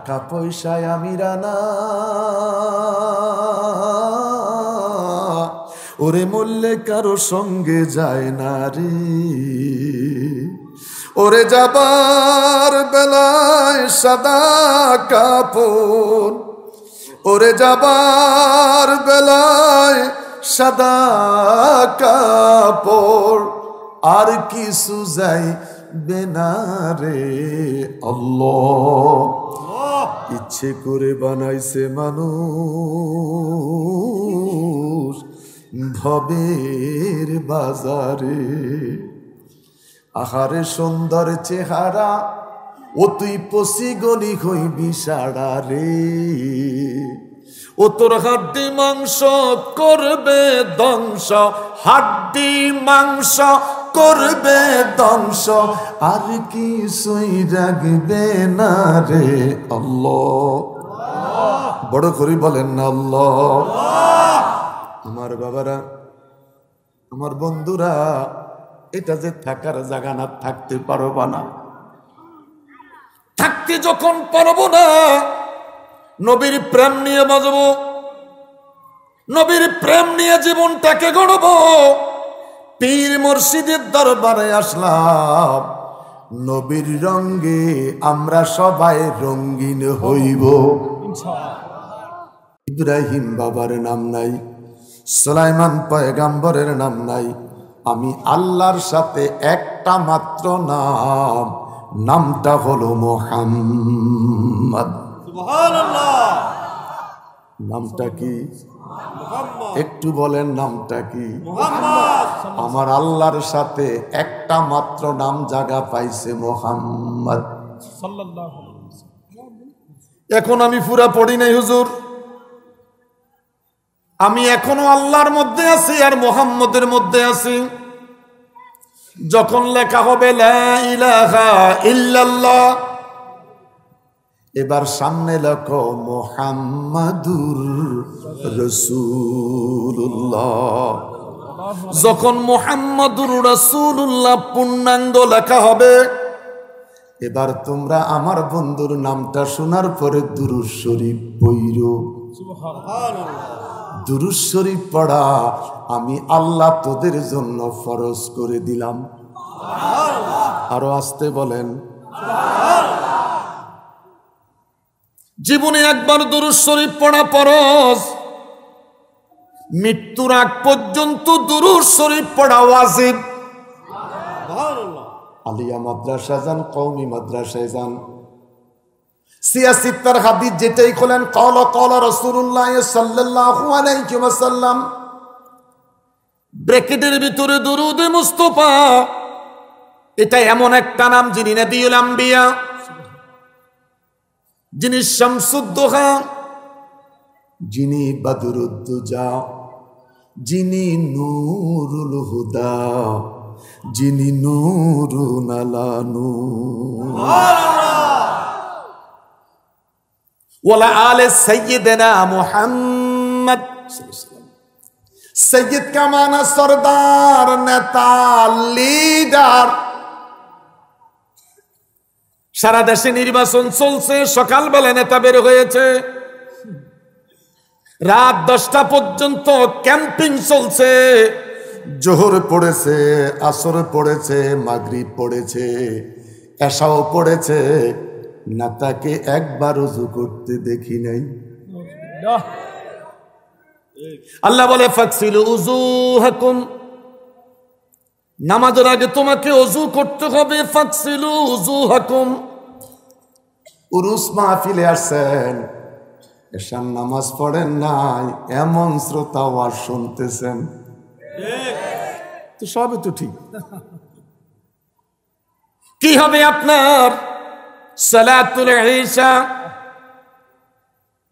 টাকা পয়সায় আমিরা না, ওরে মরলে কারো সঙ্গে যায় না রে। ওরে যাবার বেলায় সাদা কাপড়, ওরে যাবার বেলায় সাদা কাপড়, আর কিছু যাইবে না রে। আল্লাহ ইচ্ছে করে বানাইছে মানুষ ভবের বাজারে। আহারে সুন্দর চেহারা, ও তুই পশি গলি হইবি সারা রে। ও তোর হাড্ডি মাংস করবে ধ্বংস, হাড্ডি মাংস করবে ধ্বংস, আর কিছুই রাখবে না রে। আল্লাহ বড় করে বলেন না আল্লাহ। আমার বাবারা, আমার বন্ধুরা, এটা যে থাকার জায়গা না, থাকতে পারবো না। থাকতে যখন পারবো না, নবীর প্রেম নিয়ে বাঁচবো, নবীর প্রেম নিয়ে জীবনটাকে গড়ব। পীর মুর্শিদের দরবারে আসলাম, নবীর রঙে আমরা সবাই রঙিন হইব। ইব্রাহিম বাবার নাম নাই, সুলাইমান পয়গাম্বরের নাম নাই, আমি আল্লাহর সাথে একটা মাত্র নাম, নামটা হলো মুহাম্মদ। সুবহানাল্লাহ। নামটা কি? একটু বলেন নামটা কি? মুহাম্মদ। আমার আল্লাহর সাথে একটা মাত্র নাম জায়গা পাইছে, মুহাম্মদ সাল্লাল্লাহু আলাইহি ওয়াসাল্লাম। এখন আমি পুরা পড়ি নাই হুজুর, আমি এখনো আল্লাহর মধ্যে আছি আর মুহাম্মদের মধ্যে আছি। যখন লেখা হবে লা ইলাহা ইল্লাল্লাহ, এবার সামনে লেখো মুহাম্মাদুর রাসূলুল্লাহ। যখন মুহাম্মাদুর রাসূলুল্লাহ পূর্ণাঙ্গ লেখা হবে, এবার তোমরা আমার বন্ধুর নামটা শোনার পরে দুরূদ শরীফ পড়ো। সুবহানাল্লাহ। দুরূদ শরীফ পড়া আমি আল্লাহ তোদের জন্য ফরজ করে দিলাম। আরো আসতে বলেন। জীবনে একবার দুরূদ শরীফ পড়া ফরজ, মৃত্যুর আগ পর্যন্ত দুরূদ শরীফ পড়া ওয়াজিব। আলিয়া মাদ্রাসা যান, কওমি মাদ্রাসায় যান, সিয়াসিত্তার হাদিস যেটাই খোলেন, ক্বালা ক্বালা রাসূলুল্লাহ সাল্লাল্লাহু আলাইহি ওয়াসাল্লাম, ব্র্যাকেটের ভিতরে দুরূদে মুস্তাফা। এটা এমন একটা নাম যিনি নবিউল আম্বিয়া, যিনি শামসুদ্দোহা, যিনি বদরুদ্দুজা, যিনি নূরুল হুদা, যিনি নূরুন আলা নূর। ওয়ালা আলে সাইয়্যিদিনা মুহাম্মদ। সৈয়দ কা মানা সরদার, নেতা, লিডার। সারা দেশে নির্বাচন চলছে, সকালবেলা নেতা বের হয়েছে, রাত 10টা পর্যন্ত ক্যাম্পিং চলছে। জোহর পড়েছে, আসর পড়েছে, মাগরিব পড়েছে, এশাও পড়েছে, নেতাকে একবার ওযু করতে দেখি নাই। আল্লাহ বলে ফাকসিলু উযুহাকুম, নামাজের আগে তোমাকে ওযু করতে হবে। ফাকসিলু উযুহাকুম। উরুস মাহফিলে আসছেন, এশার নামাজ পড়েন নাই, এমন শ্রোতা ওয়াজ শুনতেছেন, তো সবই তো ঠিক। কি হবে আপনার? সালাতুল ঈশা,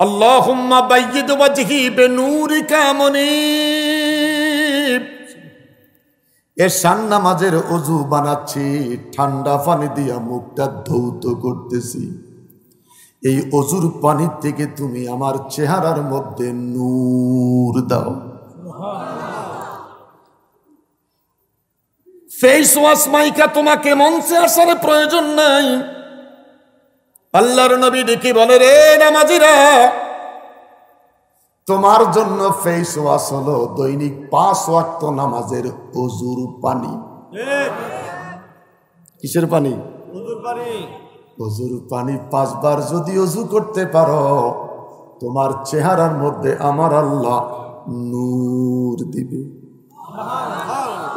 আল্লাহুম্মা বায়্যিদ ওয়াজহি বিনূরিকা মুনীব। এশার নামাজের ওযু বানাচ্ছি, ঠান্ডা পানি দিয়া মুখটা ধৌত করতেছি। এই ওযুর পানির থেকে তুমি আমার চেহারার মধ্যে নূর দাও। ফেস ওয়াশ মাইকা তোমাকে মঞ্চে আসার প্রয়োজন নাই। আল্লাহর নবী ডেকে বলে, রে নামাজিরা, তোমার জন্য ফেস ওয়াশ হলো দৈনিক 5 ওয়াক্ত নামাজের ওযুর পানি। কিসের পানি? ওযুর পানি 5 বার যদি ওযু করতে পারো, তোমার চেহারার মধ্যে আমার আল্লাহ নূর দিবে।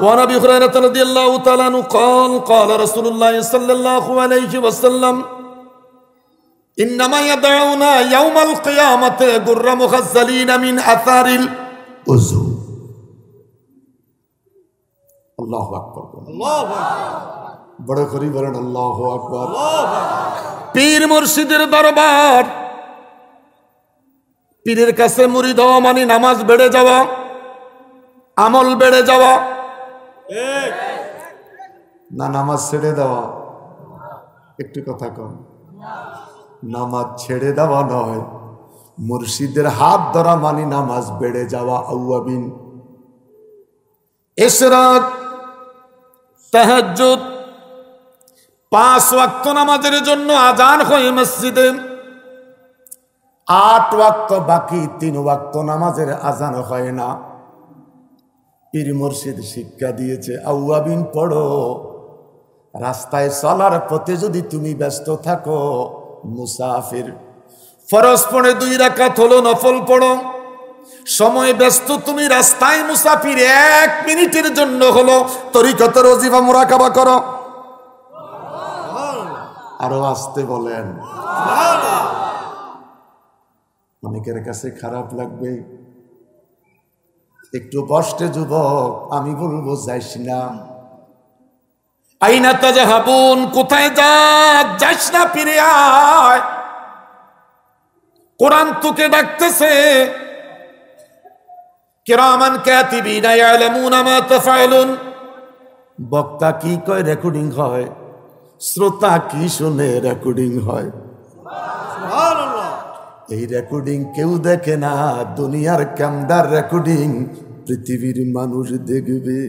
وعن ابي هريره رضي الله تعالى عنه قال قال رسول الله صلى الله عليه وسلم انما يدعون يوم القيامه غر مغسلين من اثار الوضوء। الله اكبر الله اكبر বড় করে বলেন আল্লাহু আকবার। পীর মুর্শিদের দরবার, পীরের কাছে মুরিদ হওয়া মানে নামাজ বেড়ে যাওয়া, আমল বেড়ে যাওয়া, না নামাজ ছেড়ে দেওয়া? একটু কথা কম। নামাজ ছেড়ে দেওয়া নয়, মুর্শিদের হাত ধরা মানে নামাজ বেড়ে যাওয়া। আউয়াবিন, ইশরাক, তাহাজ্জুদ, 5 ওয়াক্ত নামাজের জন্য আজান হয় মসজিদে, 8 ওয়াক্ত বাকি 3 ওয়াক্ত নামাজের আজান হয় না। পীর মুর্শিদ শিক্ষা দিয়েছে, আউয়াবিন পড়ো। রাস্তায় চলার পথে যদি তুমি ব্যস্ত থাকো, মুসাফির, ফরজ পড়ে 2 রাকাত হলো, নফল পড়ো। সময় ব্যস্ত তুমি, রাস্তায় মুসাফির, 1 মিনিটের জন্য হলো তরিকতের ওজিফা মুরাকাবা করো। আরো আসতে বলেন। অনেকের কাছে খারাপ লাগবে, একটু কষ্টে যুবক, আমি বলবো যাইস না। আইনা তাজাহাবুন, কোথায় যাস না, ফিরে আয়। কোরআন তোকে ডাকতেছে। কিরামান কাতিবিনা ইয়ালামুনা মা তাফআলুন। বক্তা কি কয় রেকর্ডিং হয়, শ্রোতা কি শুনে রেকর্ডিং হয়। সুবহানাল্লাহ। এই রেকর্ডিং কেউ দেখে না, দুনিয়ার ক্যামেরার রেকর্ডিং পৃথিবীর মানুষ দেখবে।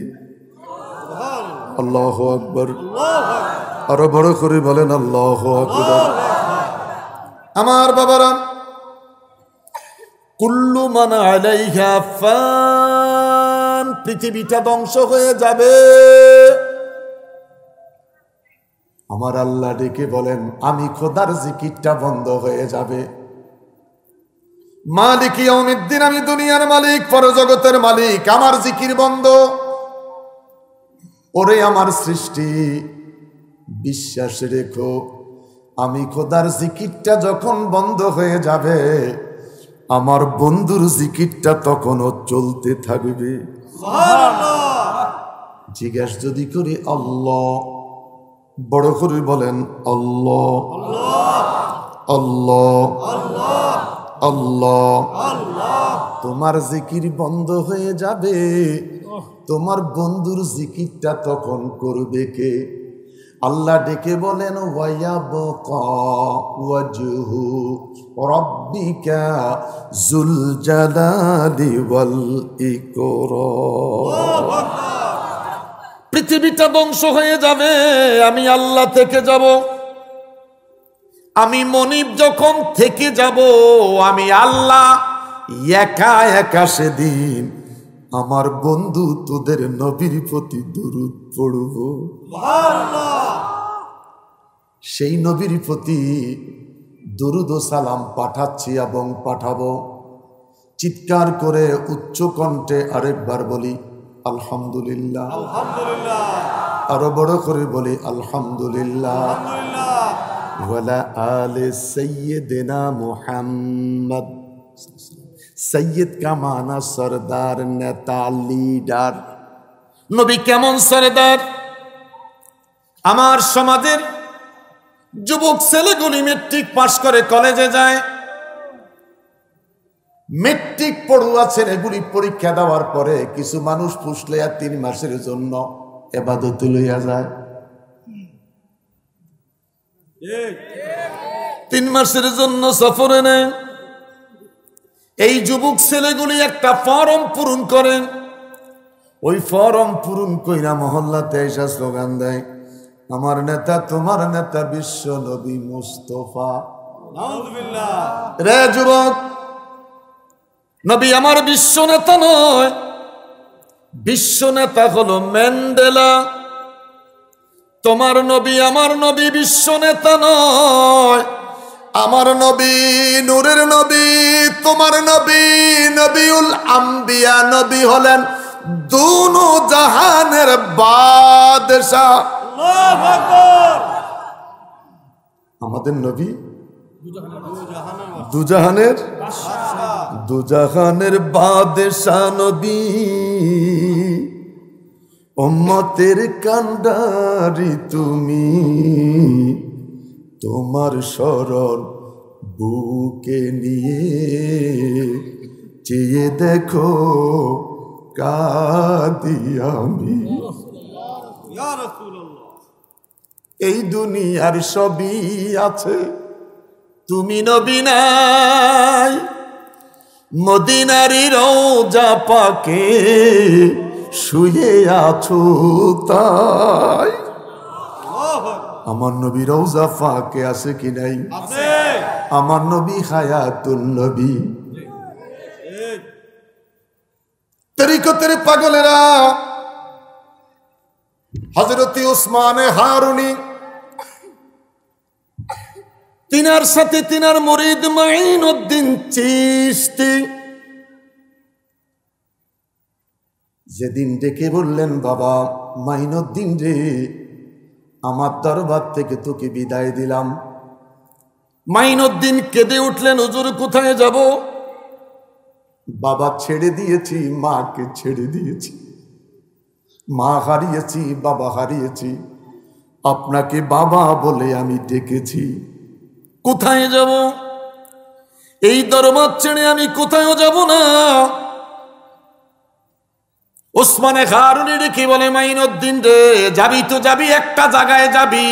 আল্লাহু আকবার। আরো বড় করে বলেন আল্লাহু আকবার। আমার বাবারা, কুল্লু মান আলাইহা ফান, পৃথিবীটা ধ্বংস হয়ে যাবে। আমার আল্লাহ ডেকে বলেন, আমি খোদার জিকিরটা বন্ধ হয়ে যাবে। মালিক ইয়াউমিদ্দিন, আমি দুনিয়ার মালিক, পরজগতের মালিক, আমার জিকির বন্ধ। ওরে আমার সৃষ্টি, বিশ্বাস রেখো, আমি খোদার জিকিরটা যখন বন্ধ হয়ে যাবে, আমার বন্ধুর জিকিরটা তখনও চলতে থাকবে। সুবহানাল্লাহ। জিজ্ঞেস যদি করি আল্লাহ, বড় করে বলেন আল্লাহ আল্লাহ আল্লাহ আল্লাহ। তোমার জিকির বন্ধ হয়ে যাবে, তোমার বন্ধুর জিকিরটা তখন করবে কে? আল্লাহ ডেকে বলেন, ওয়ায়াবকা ওয়াজহু রাব্বিকা যুল জালালি ওয়াল ইকরাম। পৃথিবীটা ধ্বংস হয়ে যাবে, আমি আল্লাহ থেকে যাব। আমি মনিব যখন থেকে যাব, আমি আল্লাহ একা একা সেদিন আমার বন্ধু তোদের নবীর প্রতি দরুদ পড়ব। সেই নবীর প্রতি দরুদ ও সালাম পাঠাচ্ছি এবং পাঠাবো। চিৎকার করে উচ্চ কণ্ঠে আরেকবার বলি আলহামদুলিল্লাহ। আরো বড় করে বলি আলহামদুলিল্লাহ। ওয়ালা আলে সাইয়্যিদিনা মুহাম্মদ। সৈয়দ কা মানা সরদার, নেতা, লিডার। নবী কেমন সরদার? আমার সমাজের যুবক ছেলেগুলি মেট্রিক পাশ করে কলেজে যায়। মেট্রিক পড়ুয়া ছেলেগুলি পরীক্ষা দেওয়ার পরে কিছু মানুষ পুষলে 3 মাসের জন্য ইবাদত লইয়া যায়। 3 মাসের জন্য সফরে নেয়। এই যুবক ছেলেগুলি একটা ফর্ম পূরণ করেন। ওই ফর্ম পূরণ কইরা মহল্লাতে এসে স্লোগান দেয়, আমার নেতা, তোমার নেতা বিশ্ব নবী মুস্তফা নাউযুবিল্লাহ। রে যুবক, নবী আমার বিশ্ব নেতা নয়, বিশ্ব নেতা হলো ম্যান্ডেলা। তোমার নবী আমার নবী বিশ্ব নেতা নয়। আমার নবী নূরের নবী, তোমার নবী নবিউল আম্বিয়া, নবী হলেন দুনো জাহানের বাদশা। আল্লাহু আকবার। আমাদের নবী দুজাহানের বাদশা নবী, উম্মতের কান্ডারি তুমি। তোমার শরণ বুকে নিয়ে চেয়ে দেখো কাঁদি আমি। ইয়া রাসূলুল্লাহ। এই দুনিয়ার সবই আছে, তুমি নবী নাই। মদিনারি রওজা পাকে শুয়ে আছো তাই। আমার নবী রওজা পাকে আছে কি নাই? আছে। আমার নবী হায়াতুল নবী। তরিকতের পাগলেরা হযরত উসমানে হারুনি, তিনার সাথে তিনার মুরিদ মাইনুদ্দিন চিশতি যেদিন ডেকে বললেন, বাবা মাইনুদ্দিন রে, আমার দরবার থেকে তোকে বিদায় দিলাম। মাইনুদ্দিন কেঁদে উঠলেন, হুজুর কোথায় যাব? বাবা ছেড়ে দিয়েছি, মাকে ছেড়ে দিয়েছি, মা হারিয়েছি, বাবা হারিয়েছি, আপনাকে বাবা বলে আমি ডেকেছি। কোথায় যাব? এই দরবার ছেড়ে আমি কোথায়ও যাব না। ওসমানে হারুনি রেখে বলে, মাইনুদ্দিন রে, যাবি তো যাবি, একটা জায়গায় যাবি,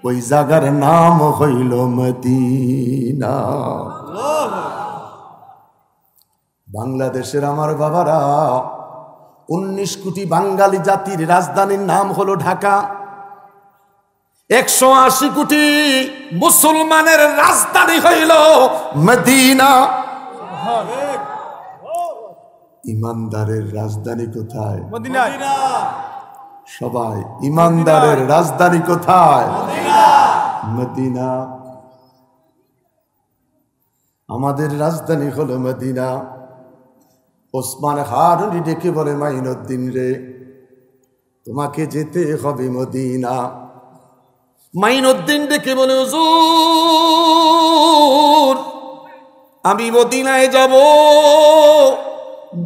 ওই জায়গার নাম হইল মদিনা। বাংলাদেশের আমার বাবারা, 19 কোটি বাঙালি জাতির রাজধানীর নাম হলো ঢাকা। 180 কোটি মুসলমানের রাজধানী হইল মদিনা। ইমানদারের রাজধানী কোথায়? মদিনা। সবাই, ইমানদারের রাজধানী কোথায়? মদিনা। আমাদের রাজধানী হলো মদিনা। ওসমান হারুনি ডেকে বলে, মাইনুদ্দিন রে, তোমাকে যেতে হবে মদিনা। মাইনুদ্দিন ডেকে বলে, হুজুর আমি মদিনায় যাব,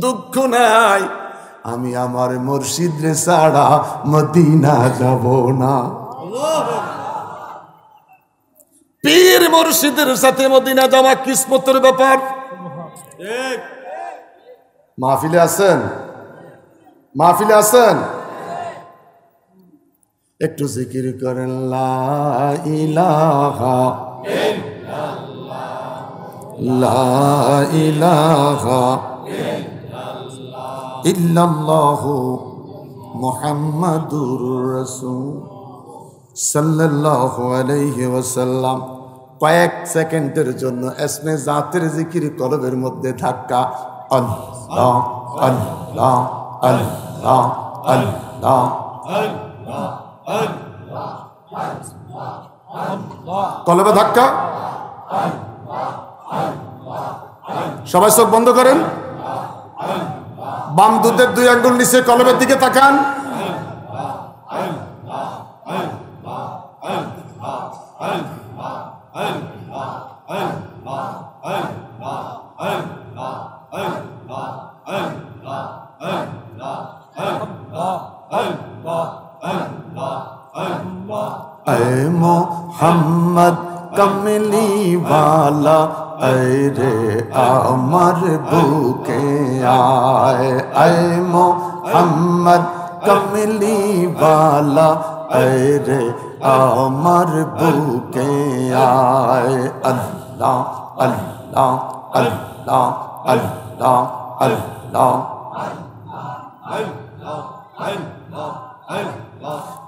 দুঃখ নাই, আমি আমার মুর্শিদ রে ছাড়া মদিনা যাব না। পীর মুর্শিদের সাথে মদিনা যাওয়া কিসমতের ব্যাপার। মাহফিলে আছেন? মাহফিলে আছেন? একটু জিকির করেন, লা ইলাহা ইল্লাল্লাহ, লা ইলাহা ইল্লাল্লাহু মুহাম্মাদুর রাসূল সাল্লাল্লাহু আলাইহি ওয়াসাল্লাম। কয়েক সেকেন্ডের জন্য এসমে জাতের জিকির কলবের মধ্যে ধাক্কা। আল্লাহ আল্লাহ আল্লাহ আল্লাহ কলবে ধাক্কা। সবাই চোখ বন্ধ করেন, বাম দুধের 2 আঙ্গুল নিচে কলবের দিকে তাকান। ऐ मोहम्मद कमली वाला, ऐ रे अमर बुके आए, ऐ मोहम्मद कमली वाला, ऐ रे अमर बुके आए। अल्लाह अल्लाह अल्लाह अल्लाह अल्लाह।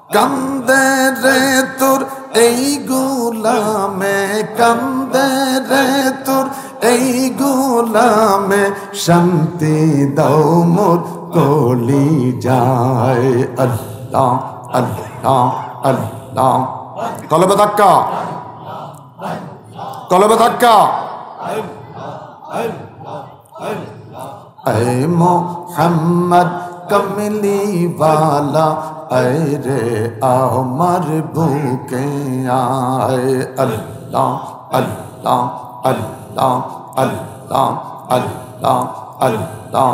कंदे रे तुर এই গোলামে কান্দে রে তোর, এই গোলামে শান্তি দাও মোর কলি যায়। আল্লাহ আল্লাহ আল্লাহ। কলবে ধাক্কা, কলবে ধাক্কা। এ মোহাম্মদ কমলি ওয়ালা, আয় রে আমার বুকে আয়। আল্লাহ আল্লাহ আল্লাহ আল্লাহ আল্লাহ আল্লাহ।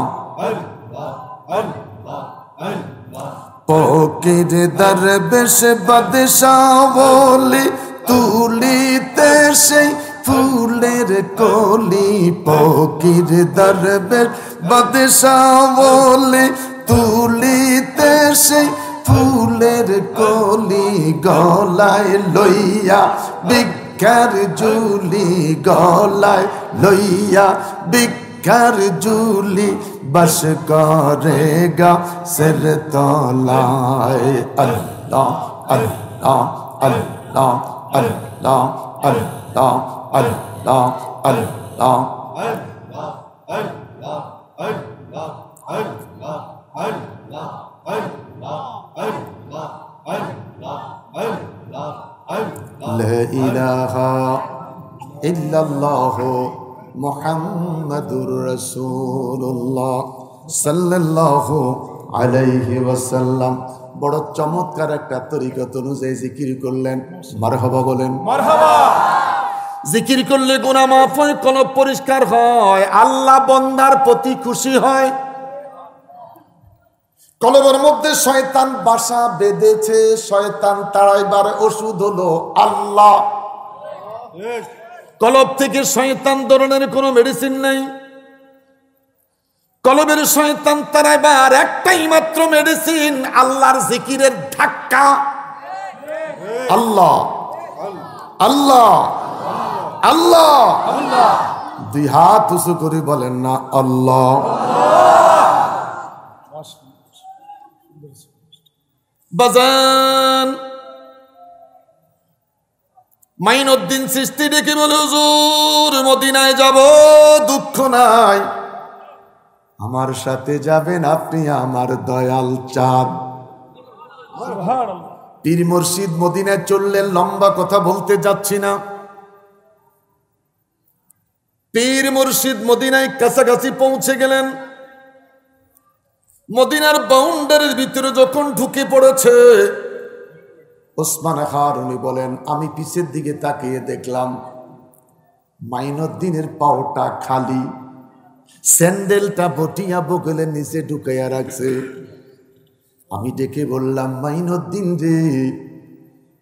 ফকির দরবেশ বাদশাহ বলি, তুলিতে সেই ফুলের কলি। ফকির দরবেশ বাদশাহ বলি, তুলিতে সেই ফুলের কলি। গলায় লইয়া ভিক্ষার ঝুলি, গলায় লইয়া ভিক্ষার ঝুলি। বস করেগা সির তলায়। আল্লাহ আল্লাহ আল্লাহ আল্লাহ আল্লাহ আল্লাহ আল্লাহ। লা ইলাহা ইল্লাল্লাহু মুহাম্মাদুর রাসূলুল্লাহ সাল্লাল্লাহু আলাইহি ওয়াসাল্লাম। বড় চমৎকার একটা তরিকত অনুযায়ী জিকির করলেন। মারহাবা বলেন, মারহাবা। জিকির করলে গুনাহ মাফ হয়, কলব পরিষ্কার হয়, আল্লাহ বান্দার প্রতি খুশি হয়। কলবের মধ্যে শয়তান বাসা বেঁধেছে, শয়তান তাড়াইবার ওষুধ হলো আল্লাহ। কলব থেকে শয়তান ধরনের কোনো মেডিসিন নেই। কলবের শয়তান তাড়াইবার একটাই মাত্র মেডিসিন, আল্লাহর জিকিরের ধাক্কা। আল্লাহ আল্লাহ আল্লাহ। দুই হাত উঁচু করে বলেন না আল্লাহ। বাজান মাইনুদ্দিন চিশতি ডেকে বলে, হুজুর মদিনায় যাব, দুঃখ নাই, আমার সাথে যাবেন আপনি আমার দয়াল চাঁদ। পীর মুর্শিদ মদিনায় চললেন। লম্বা কথা বলতে যাচ্ছি না। পীর মুর্শিদ মদিনায় কাছাকাছি পৌঁছে গেলেন। মদিনার বাউন্ডারির ভিতরে যখন ঢুকে পড়েছে, ওসমান হারুনি বলেন, আমি পিছের দিকে তাকিয়ে দেখলাম মাইনুদ্দিনের পাওটা খালি, স্যান্ডেলটা বটিয়া বগলের নিচে ঢুকাইয়া রাখছে। আমি ডেকে বললাম, মাইনুদ্দিন রে,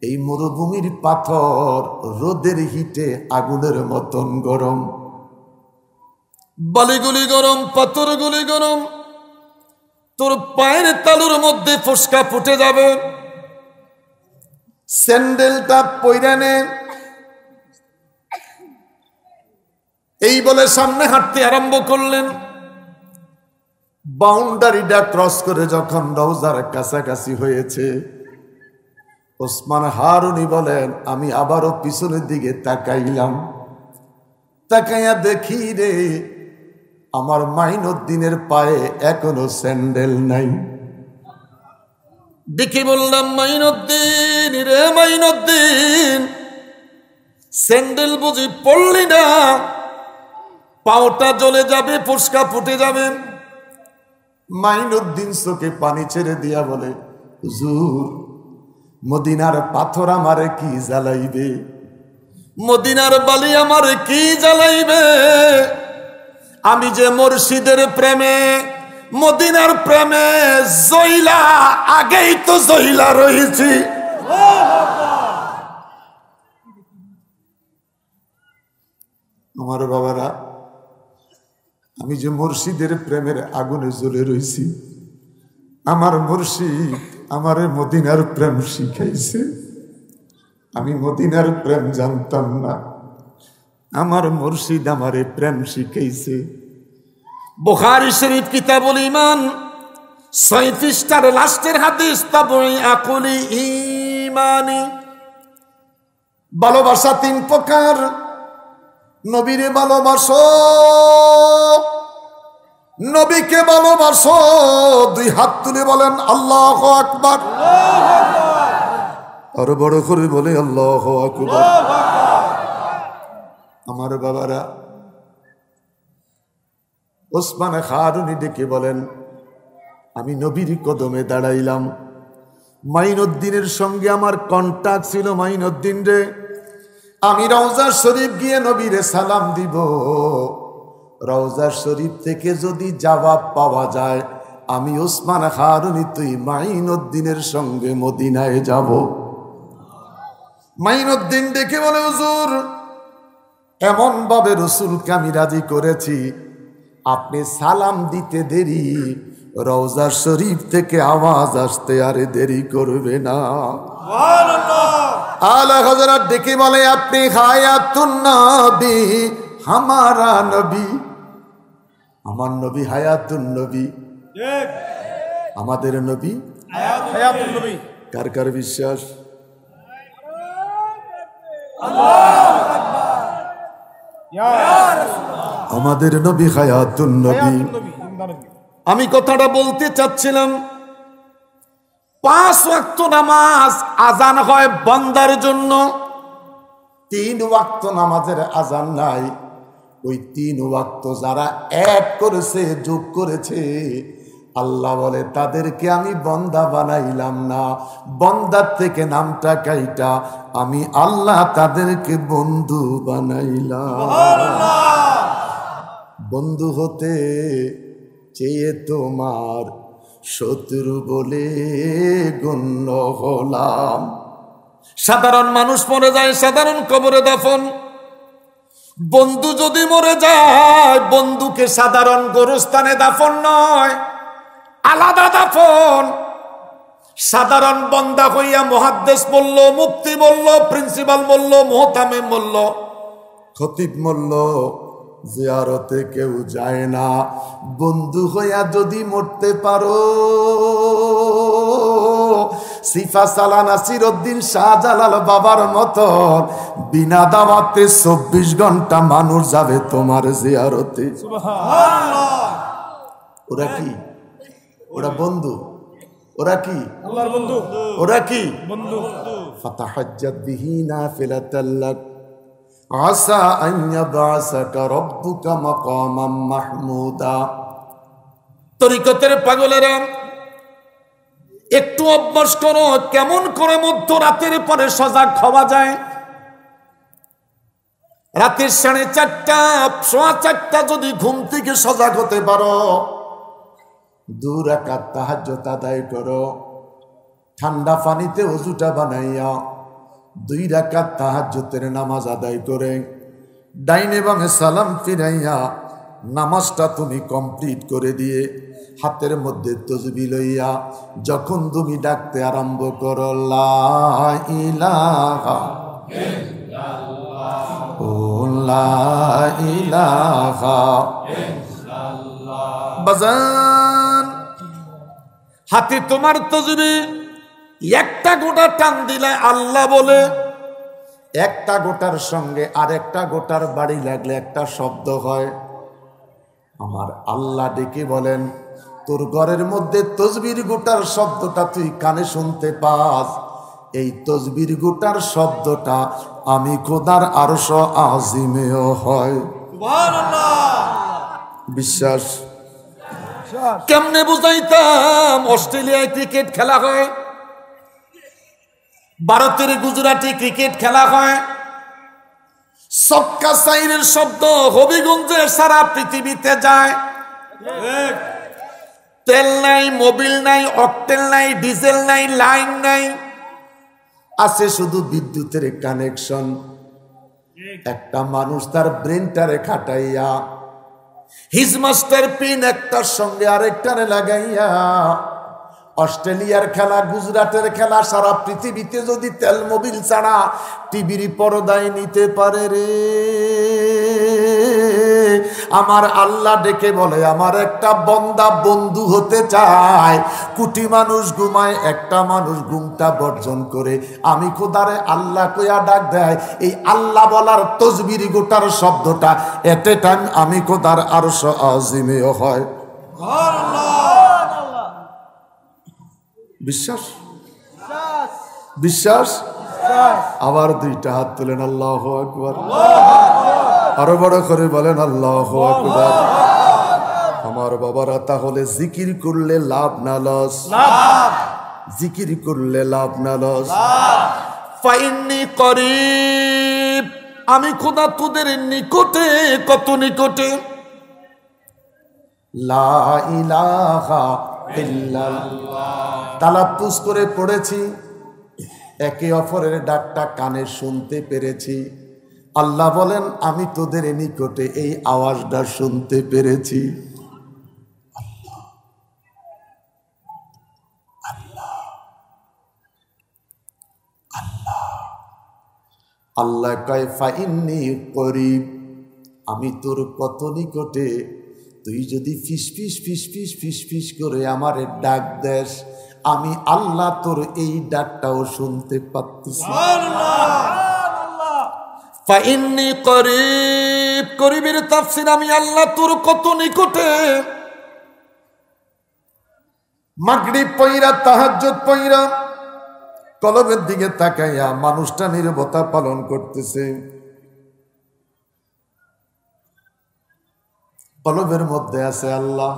এই মরুভূমির পাথর রোদের হিটে আগুনের মতন গরম, বালিগুলি গরম, পাথরগুলি গরম, তোর পায়ের তালুর মধ্যে ফোসকা ফুটে যাবে, স্যান্ডেলটা পইরা নে। এই বলে সামনে হাঁটতে আরম্ভ করলেন। বাউন্ডারিটা ক্রস করে যখন রওজার কাছাকাছি হয়েছে, ওসমান হারুনি বলেন, আমি আবারও পিছনের দিকে তাকাইলাম। তাকাইয়া দেখি রে, আমার মাইনুদ্দিনের পায়ে এখনো স্যান্ডেল নাই। দেখে বললাম, মাইনুদ্দিন রে, মাইনুদ্দিন, স্যান্ডেল বুঝি পড়লি না? পাওটা জ্বলে যাবে, ফোসকা ফুটে যাবে। মাইনুদ্দিন চোখে পানি ছেড়ে দিয়া বলে, হুজুর, মদিনার পাথর আমারে কি জ্বালাইবে, মদিনার বালি আমারে কি জ্বালাইবে? আমি যে মুর্শিদের প্রেমে, মদিনার প্রেমে জইলা, আগেই তো জইলা রয়েছি। আমার বাবারা, আমি যে মুর্শিদের প্রেমের আগুনে জ্বলে রয়েছি। আমার মুর্শিদ আমারে মদিনার প্রেম শিখাইছে। আমি মদিনার প্রেম জানতাম না, আমার মুর্শিদ আমারে প্রেম শিখাইছে। বুখারী শরীফ কিতাবুল ঈমান 6 পৃষ্ঠার লাস্টের হাদিস, তাবঈ আকুলি ঈমানি, ভালোবাসা তিন প্রকার। নবীরে ভালোবাসো, নবীকে ভালোবাসো। দুই হাত তুলে বলেন আল্লাহু আকবার। আরো বড় করে বলে আল্লাহু আকবার। আমার বাবারা, ওসমান খারুনি ডেকে বলেন, আমি নবীর কদমে দাঁড়াইলাম। মাইনুদ্দিনের সঙ্গে আমার কন্টাক্ট ছিল। মাইনুদ্দিন রে, আমি রওজা শরীফ গিয়ে নবীরে সালাম দিব। রওজা শরীফ থেকে যদি জবাব পাওয়া যায়, আমি ওসমান খারুনি তুই মাইনুদ্দিনের সঙ্গে মদিনায় যাব। মাইনুদ্দিন ডেকে বলে, হুজুর, এমন ভাবে রাসূলকে আমি রাজি করেছি, আপনি সালাম দিতে দেরি, রওজা শরীফ থেকে আওয়াজ আসতে আরে দেরি করবে না। আলা হযরত ডেকে বলে, আপনি হায়াতুন নবী, হামারা নবী। আমার নবী হায়াতুন নবী, আমাদের নবী হায়াতুন নবী। কার কার বিশ্বাস? আমাদের নবী হায়াতুন নবী। আমি কথাটা বলতে চাচ্ছিলাম, 5 ওয়াক্ত নামাজ আজান হয় বান্দার জন্য, 3 ওয়াক্ত নামাজের আজান নাই। ওই 3 ওয়াক্ত যারা এক করেছে, যোগ করেছে, আল্লাহ বলে তাদেরকে আমি বন্দা বানাইলাম না, বন্দার থেকে নামটা কাইটা আমি আল্লাহ তাদেরকে বন্ধু বানাইলাম। বন্ধু হতে চেয়ে তোমার শত্রু বলে গণ্য হলাম। সাধারণ মানুষ মরে যায়, সাধারণ কবরে দাফন। বন্ধু যদি মরে যায়, বন্ধুকে সাধারণ গোরস্থানে দাফন নয়, আলাদা দাফন। সাধারণ বন্দা হইয়া মুহাদ্দিস বলল, মুফতি বলল, প্রিন্সিপাল বলল, মুহতামিম বলল, খতিব বলল, জিয়ারতে কেউ যায় না। বন্ধু হইয়া যদি মরতে পারো, সিফা সালানা নাসিরউদ্দিন শাহজালাল বাবার মতন বিনা দাওয়াতে 24 ঘন্টা মানুষ যাবে তোমার জিয়ারতে। সুবহানাল্লাহ। ওরা কি? ওরা বন্ধু। ওরা কি? আল্লাহর বন্ধু। ওরা কি? বন্ধু। ফাতাহাজ্জাত বিহি নাফিলাতাল লাক আসা আন ইয়াবআসাকা রাব্বুকা মাকামাম মাহমুদা। তরিকতের পাগলেরা, একটু অভ্যাস করো কেমন করে মধ্যরাতের পরে সজাগ হওয়া যায়। রাতের 4:30, 4:15 যদি ঘুম থেকে সজাগ হতে পারো, 2 রাকাত তাহাজ্জুদ আদায় করো। ঠান্ডা পানিতে ওযুটা বানাইয়া 2 রাকাত তাহাজ্জুদের নামাজ আদায় করে ডাইনে বামে সালাম ফিরাইয়া নামাজটা তুমি কমপ্লিট করে দিয়ে হাতের মধ্যে তাসবিহ লইয়া যখন তুমি ডাকতে আরম্ভ করো, লা ইলাহা ইল্লাল্লাহ, ও লা ইলাহা ইল্লাল্লাহ, বাজান হাতে তোমার তাসবিহ একটা গোটা টান দিলে আল্লাহ বলে, একটা গোটার সঙ্গে আরেকটা গোটার বাড়ি লাগলে একটা শব্দ হয়। আমার আল্লাহ ডেকে বলেন, তোর ঘরের মধ্যে তাসবির গোটার শব্দটা তুই কানে শুনতে পাস, এই তাসবির গোটার শব্দটা আমি খোদার আরশ আজিমেও হয়। সুবহানাল্লাহ। বিশ্বাস? কেমনে বুঝাইতাম? অস্ট্রেলিয়ায় ক্রিকেট খেলা হয়, ভারতের গুজরাটি ক্রিকেট খেলা হয়, ছক্কা চাইরের শব্দ হবিগঞ্জে সারা পৃথিবীতে যায়। তেল নাই, মোবিল নাই, অকটেল নাই, ডিজেল নাই, লাইন নাই, আছে শুধু বিদ্যুতের কানেকশন। একটা মানুষ তার ব্রেনটারে খাটাইয়া হিজমাস্টার পিন একটার সঙ্গে আরেকটারে লাগাইয়া অস্ট্রেলিয়ার খেলা, গুজরাটের খেলা সারা পৃথিবীতে যদি তেল মোবিল ছাড়া টিভির পর্দায় নিতে পারে রে, আমার আল্লাহ ডেকে বলে আমার একটা বান্দা বন্ধু হতে চায়। কোটি মানুষ ঘুমায়, একটা মানুষ ঘুমটা বর্জন করে আমি খোদারে আল্লাহ কইয়া ডাক দেয়। এই আল্লাহ বলার তসবির গোটার শব্দটা এট এ টাইম আমি খোদার আরশ আজিমেও হয়। বিশ্বাস বিশ্বাস আবার দুইটা হাত তুলেন আল্লাহু আকবার, আরো বড় করে বলেন আল্লাহু আকবার। আমার বাবারা, তাহলে জিকির করলে লাভ না লস? জিকির করলে লাভ না লস? ফাইন্নি করিব, আমি খোদা তোদের নিকটে, কত নিকটে। লা ইলাহা ইল্লাল্লাহ তালাপ্পুজ করে পড়েছি, একে অপরের ডাকটা কানে শুনতে পেরেছি। আল্লাহ বলেন আমি তোদের নিকটে এই আওয়াজটা শুনতে পেরেছি। আল্লাহ কয় ফাইন্নি করিব, আমি তোর কত নিকটে। তুই যদি ফিস ফিস ফিস ফিস ফিস ফিস করে আমারে ডাক দেস, আমি আল্লাহ তোর এই ডাকটাও শুনতে পাচ্ছি। ফাইন্নি করিব, করিবের তাফসীর আমি আল্লাহ তোর কত নিকটে। মাগরিব পয়রা, তাহাজ্জুদ পয়রা, কলবের দিকে তাকাইয়া মানুষটা নীরবতা পালন করতেছে। কলবের মধ্যে আছে আল্লাহ।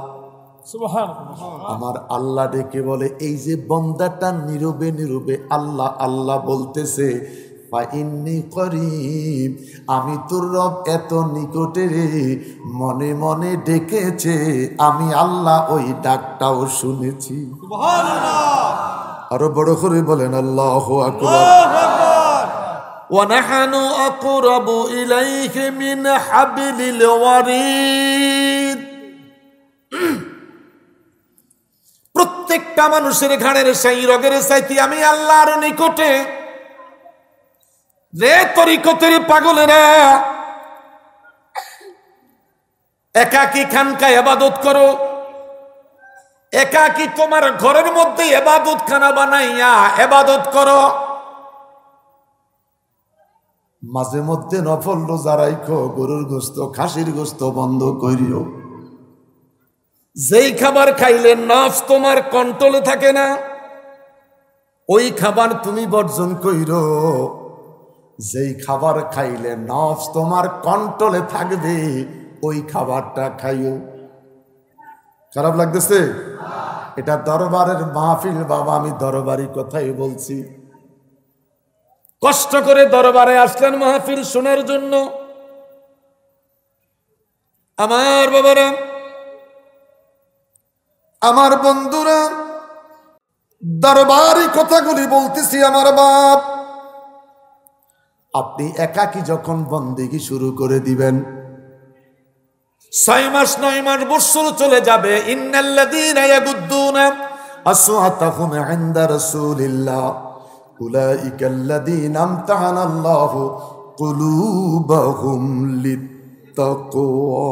আমার আল্লাহ ডেকে বলে এই যে বান্দাটা নীরবে নীরবে আল্লাহ আল্লাহ বলতেছে, ফাইন্নি করিব, আমি তোর রব এত নিকটে রে, মনে মনে ডেকেছে, আমি আল্লাহ ওই ডাকটাও শুনেছি। আরো বড় করে বলেন আল্লাহু আকবার। ওয়া নাহনু আকরাবু ইলাইহি মিন হাবলিল ওয়ারিদ। প্রত্যেকটা মানুষের ঘাড়ের সেই রগের চাইতে আমি আল্লাহর নিকটে। রে তরিকতের পাগলেরা, একাকী খানকায় ইবাদত করো, একাকী তোমার ঘরের মধ্যে ইবাদত খানা বানাইয়া ইবাদত করো। মাঝে মধ্যে নফল রোজা রাখো, গরুর গোশত খাসির গোশত বন্ধ করিও। যেই খাবার খাইলে নফস তোমার কন্ট্রোলে থাকে না, ওই খাবার তুমি বর্জন কইরো। যেই খাবার খাইলে নফস তোমার কন্ট্রোলে থাকবে, ওই খাবারটা খাইও। খারাপ লাগতেছে? এটা দরবারের মাহফিল বাবা, আমি দরবারি কথাই বলছি। কষ্ট করে দরবারে আসলেন মাহফিল শোনার জন্য। আমার বাবারা, আমার বন্ধুরা, দরবারি কথাগুলি বলতেছি। আমার বাপ, আপনি একাকী যখন বন্দেগী শুরু করে দিবেন, 6 মাস 9 মাস বছর চলে যাবে। ইন্নাল্লাযীনা ইয়াগুদ্দুনা আসওয়াতাহুম ইনদা রাসূলিল্লাহ উলাইকাল্লাযীনা আমতাহানাল্লাহু কুলুবাহুম লিত্তাকওয়া।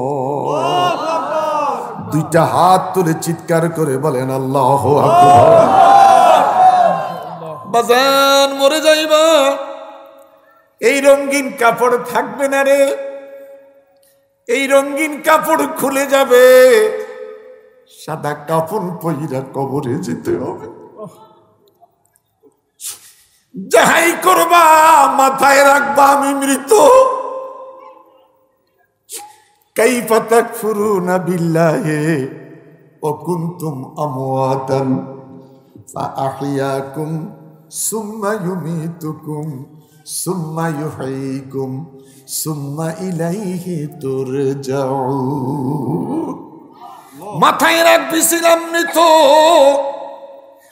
দুইটা হাত তুলে চিৎকার করে বলেন আল্লাহু আকবার। বাজান মরে যাইবা, এই রঙিন কাপড় থাকবে না রে, এই রঙিন কাপড় খুলে যাবে। সাদা কাপড় পইরা কবরে যেতে হবে। যাহাই করবা মাথায় রাখবা আমি মৃত। কাইফা তাকফুরুনা বিল্লাহি ওয়া কুনতুম আমওয়াতান ফাআহইয়াকুম সুম্মা ইউমীতুকুম সুম্মা ইউহয়ীকুম সুম্মা ইলাইহি তুরজাউন। মাথায় রাখবি ছিলাম মৃত,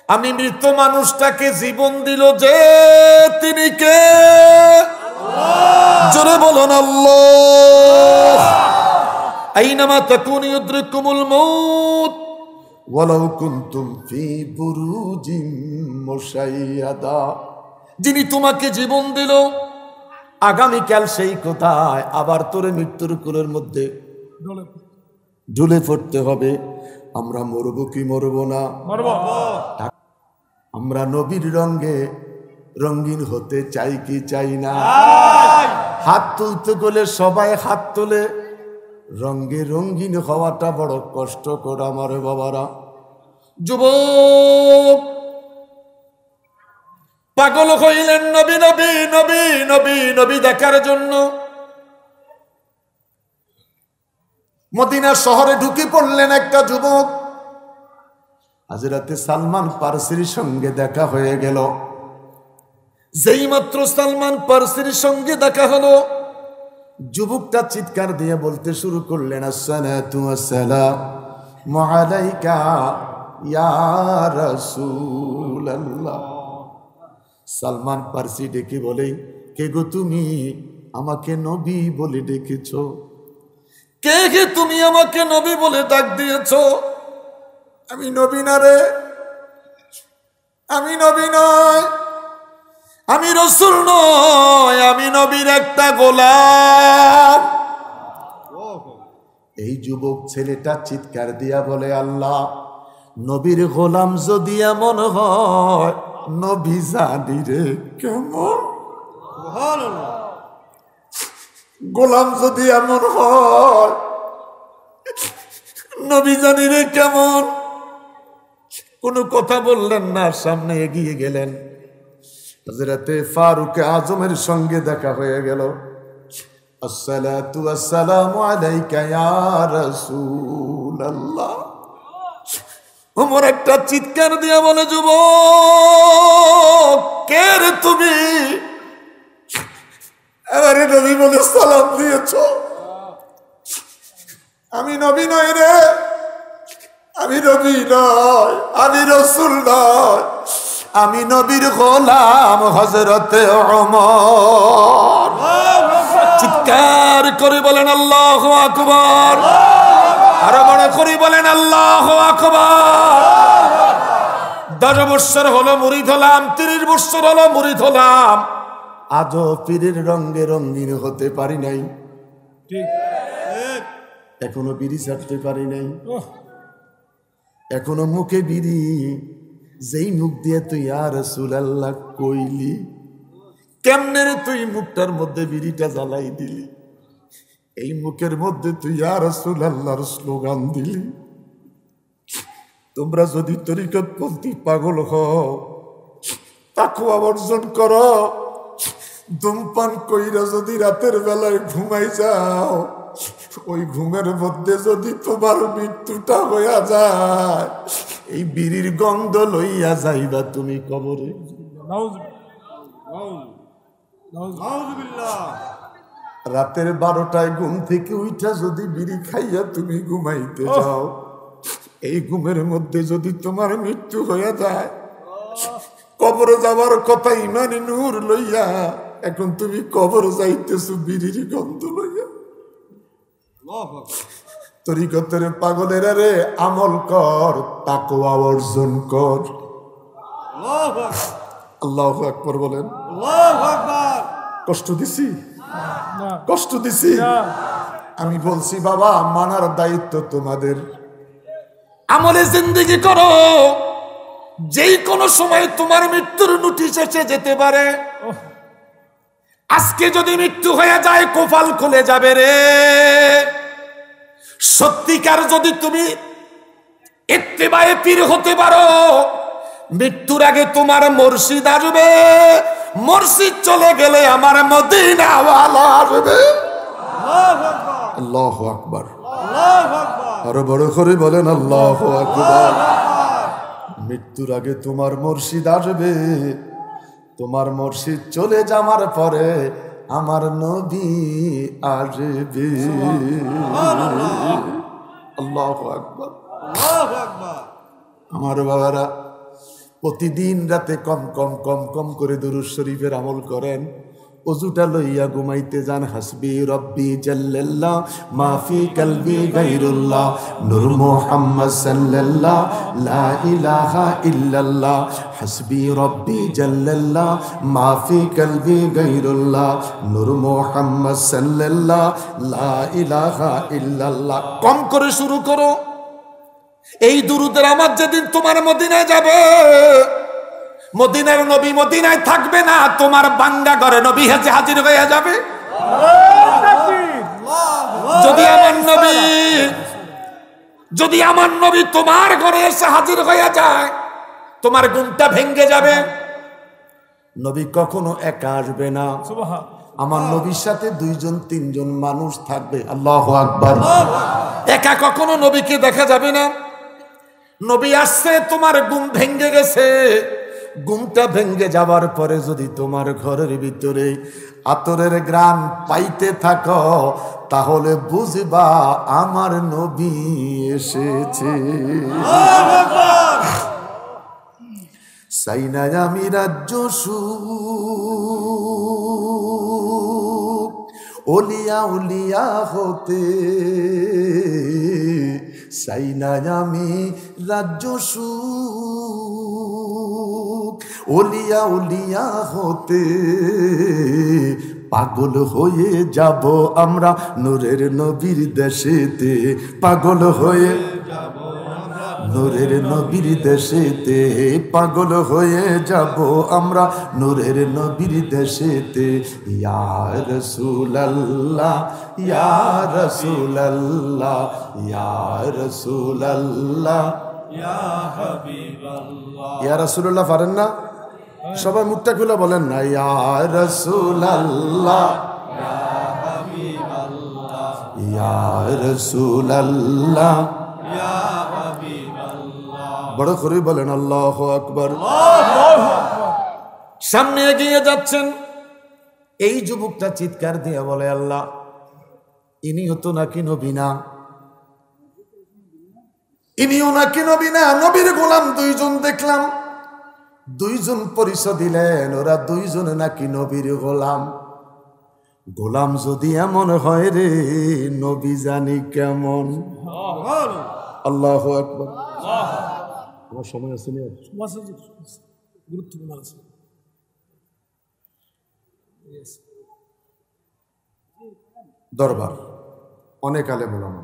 আমি মৃত মানুষটাকে জীবন দিল যে, তিনি কে? জোরে বলুন আল্লাহ। আইনামা তাকুনু ইউদরিকুমুল মাউত ওয়ালাউ কুনতুম ফি বুরুজিম মুশাইয়াদা। যিনি তোমাকে জীবন দিল, আগামীকাল সেই কোথায় আবার তোরে মৃত্যুর কোলের মধ্যে ঢুলে পড়তে হবে। আমরা মরব কি মরব না? আমরা নবীর রঙে রঙিন হতে চাই কি চাই না? হাত তুলতে গেলে সবাই হাত তোলে, রঙে রঙিন হওয়াটা বড় কষ্টকর আমার বাবারা। যুবক পাগল হইলেন নবী নবী নবী নবী নবী দেখার জন্য। মদিনা শহরে ঢুকে পড়লেন একটা যুবক। হযরতে সালমান পারসির সঙ্গে দেখা হয়ে গেল। যেই মাত্র সালমান পারসির সঙ্গে দেখা হলো, যুবকটা চিৎকার দিয়ে বলতে শুরু করলেন, আসসালাতু ওয়াসসালামু আলাইকা ইয়া রাসূলুল্লাহ। সালমান পারসি ডেকে বলে, কে গো তুমি? আমাকে নবী বলে ডেকেছ? কে কে তুমি আমাকে নবী বলে ডাক দিয়েছ? আমি নবী না রে, আমি নবী নয়, আমি রাসূল নয়, আমি নবীর একটা গোলাম। এই যুবক ছেলেটা চিৎকার দিয়া বলে, আল্লাহ, নবীর গোলাম যদি এমন হয়, নবী জানি রে কেমন? গোলাম যদি এমন হয়, নবী জানি রে কেমন? কোনো কথা বললেন না, সামনে এগিয়ে গেলেন। হযরতে ফারুক আজমের সঙ্গে দেখা হয়ে গেল। আসসালাতু ওয়াসসালামু আলাইকা ইয়া রাসূলুল্লাহ। ওমর একটা চিৎকার দিয়ে বলে, যুবক কে রে তুমি? এবারে নবী বলে সালাম দিয়েছ? আমি নবী নই রে, আমি নবী নয়, আমি রাসূল নয়, আমি নবীর গোলাম হযরতে ওমর। চিৎকার করে বলেন আল্লাহু আকবার, আরো বড় করে বলেন আল্লাহু আকবার। 10 বছর হলো মুরিদ হলাম, 30 বছর হলো মুরিদ হলাম, আজও পীরের রঙে রঙিন হতে পারি নাই। এখনো বিড়ি ছাড়তে পারি নাই, এখনো মুখে বিড়ি। যেই মুখ দিয়ে তুই ইয়া রাসূলুল্লাহ কইলি, কেমনে রে তুই মুখটার মধ্যে বিড়িটা জ্বালাই দিলি? এই মুখের মধ্যে তুই ইয়া রাসূলুল্লাহর স্লোগান দিলি। তোমরা যদি তরিকতপন্থী পাগল হও, তাকওয়া অর্জন করো, ধূমপান কইরা যদি রাতের বেলায় ঘুমাই যাও, ওই ঘুমের মধ্যে যদি তোমার মৃত্যুটা হইয়া যায়, এই বিড়ির গন্ধ লইয়া যাইবা তুমি কবরে। রাতের 12টায় ঘুম থেকে উঠা যদি বিড়ি খাইয়া তুমি ঘুমাইতে যাও, এই ঘুমের মধ্যে যদি তোমার মৃত্যু হইয়া যায়, কবরে যাবার কথা ইমানি নূর লইয়া, এখন তুমি কবরে যাইতেছো বিড়ির গন্ধ লইয়া। তরিকতের পাগলেরা রে, আমল কর, তাকওয়া অর্জন কর। আল্লাহু আকবার বলেন। কষ্ট দিছি? কষ্ট দিছি? আমি বলছি বাবা, মানার দায়িত্ব তোমাদের। আমলে জিন্দেগি করো, যেই কোনো সময় তোমার মৃত্যুর নোটিশ এসে যেতে পারে। আজকে যদি মৃত্যু হয়ে যায়, কপাল খুলে যাবে রে। সত্যিকার যদি তুমি ইত্তেবায়ে পীর হতে পারো, মৃত্যুর আগে তোমার মুর্শিদ আসবে, মুর্শিদ চলে গেলে আমার মদিনাওয়ালা আসবে। আল্লাহু আকবার, আরো বড় করে বলেন আল্লাহু আকবার। মৃত্যুর আগে তোমার মুর্শিদ আসবে, তোমার মুর্শিদ চলে যাওয়ার পরে আমার নবী আসবে। আল্লাহু আকবার। আমার বাবারা, প্রতিদিন রাতে কম কম কম কম করে দুরূদ শরীফের আমল করেন। অজুটা লইয়া ঘুমাইতে যান। হাসবি রব্বি জাল্লাল্লাহ মাফি কলবি গায়রুল্লাহ নূর মুহাম্মদ সাল্লাল্লাহ লা ইলাহা ইল্লাল্লাহ। হাসবি রব্বি জাল্লাল্লাহ মাফি কলবি গায়রুল্লাহ নূর মুহাম্মদ সাল্লাল্লাহ লা ইলাহা ইল্লাল্লাহ। কম করে শুরু করো। এই দুরুদের আমার যেদিন তোমার মদিনায় যাবে, মদিনার নবী মদিনায় থাকবে না, তোমার বাঙ্গা ঘরে নবী হেজে হাজির হয়ে যাবে। যদি আমার নবী তোমার ঘরে এসে হাজির হয়ে যায়, তোমার ঘুমটা ভেঙে যাবে। নবী কখনো একা আসবে না, আমার নবীর সাথে 2-3 মানুষ থাকবে। আল্লাহু আকবার। একা কখনো নবীকে দেখা যাবে না। নবী আসছে, তোমার ঘুম ভেঙে গেছে। ঘুমটা ভেঙে যাবার পরে যদি তোমার ঘরের ভিতরে আতরের ঘ্রাণ পাইতে থাকো, তাহলে বুঝবা আমার নবী এসেছে। সাইনা আমি রাজ্য ওলিয়া উলিয়া হতে, সাইনা আমি রাজ্য ওলিয়া উলিয়া হতে, পাগল হয়ে যাব আমরা নূরের নবীর দেশেতে, পাগল হয়ে যাব নূরের নবীর দেশেতে, পাগল হয়ে যাব আমরা নূরের নবীর দেশেতে। ইয়া রাসূলুল্লাহ ইয়া রাসূলুল্লাহ ইয়া রাসূলুল্লাহ ইয়া হাবিবাল্লাহ। ইয়া রাসূলুল্লাহ পারেন না? সবাই মুখটা খুলে বলেন না, ইয়া রাসূলুল্লাহ ইয়া হাবিবাল্লাহ ইয়া রাসূলুল্লাহ ইয়া হাবিবাল্লাহ। বড় করে বলেন আল্লাহু আকবার। সামনে এগিয়ে যাচ্ছেন, এই যুবকটা চিৎকার দিয়ে বলে, আল্লাহ ইনিও তো নাকি নবী না, ইনিও নাকি নবী না। নবীর গোলাম 2 জন দেখলাম, 2 জন পরিচয় দিলেন, ওরা 2 জন নাকি নবীর গোলাম। গোলাম যদি এমন হয় রে, নবী জানি কেমন। আল্লাহু আকবার। আমার সময় আছে না? গুরুত্বপূর্ণ আছে। দরবার অনেক আলেম ওলামা,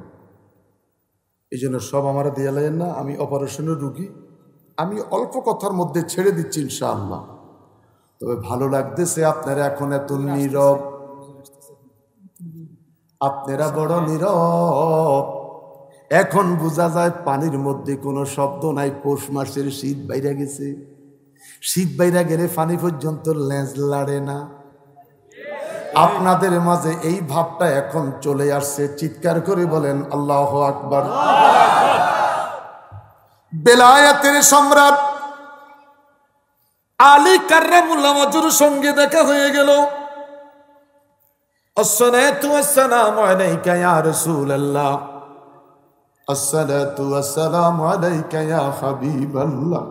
এই জন্য সব আমার দিয়ে লাগেন না। আমি অপারেশনের রুগী, আমি অল্প কথার মধ্যে ছেড়ে দিচ্ছি ইনশাআল্লাহ। তবে ভালো লাগতেছে আপনারা এখন এত নীরব, আপনারা বড় নীরব। এখন বোঝা যায় পানির মধ্যে কোনো শব্দ নাই। পৌষ মাসের শীত বাইরে গেছে, শীত বাইরে গেলে পানি পর্যন্ত লেজ লাড়ে না। আপনাদের মাঝে এই ভাবটা এখন চলে আসছে। চিৎকার করে বলেন আল্লাহু আকবার। বেলায়েতের সম্রাট আলী কাররামুল্লাহ ওয়াজহুর সঙ্গে দেখা হয়ে গেল। আসসালাতু ওয়াসসালামু আলাইকা ইয়া রাসূলুল্লাহ, আসসালাতু ওয়াসসালামু আলাইকা ইয়া হাবিবাল্লাহ।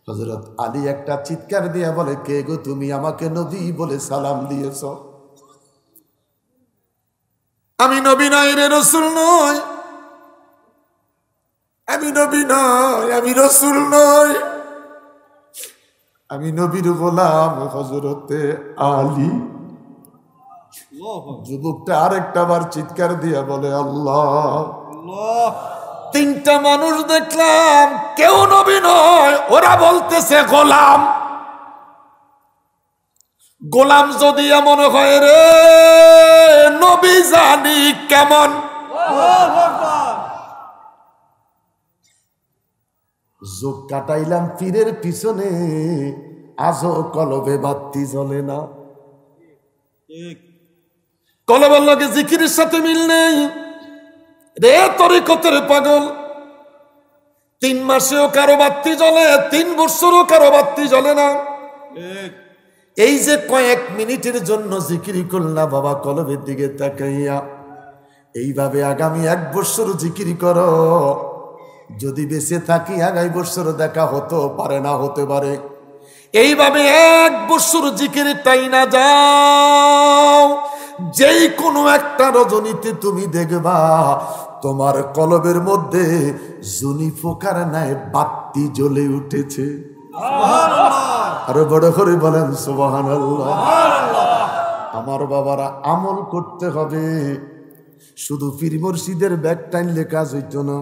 হযরত আলী একটা চিৎকার দিয়ে বলে, কে গো তুমি? আমাকে নবী বলে সালাম দিয়েছ। আমি নবী নই রে, রাসূল নই। আমি নবী নই, আমি রাসূল নই, আমি নবীর গোলাম হযরতে আলী। যুবকটা আরেকটা বার চিৎকার দিয়ে বলে আল্লাহ। 3টা মানুষ দেখলাম, কেউ নবী নয়, ওরা বলতেছে গোলাম। গোলাম যদি এমন হয় রে, নবী জানি কেমন। যোগ কাটাইলাম পীরের পিছনে, আজও কলবে বাতি জ্বলে না। কলবের লগে জিকিরের সাথে মিল নেই রে। তরিকতের পাগল, 3 মাসেও কারো বাতি জ্বলে, 3 বছরও কারো বাতি জ্বলে না। এই যে কয়েক মিনিটের জন্য জিকিরি করলা বাবা কলবের দিকে তাকাইয়া, এইভাবে আগামী 1 বছর জিকিরি করো। যদি বেঁচে থাকি আগামী বছর দেখা হতে পারে, না হতে পারে। এইভাবে 1 বছর জিকির টাইনা যাও, যেই কোনো একটা রজনীতে তুমি দেখবা তোমার কলবের মধ্যে জুনি ফোকার নাই বাতি জ্বলে উঠেছে। আরো বড় করে বলেন সুবহানাল্লাহ। আমার বাবারা, আমল করতে হবে, শুধু পীর মুর্শিদের ব্যাগ টাইনলে কাজ হইত না।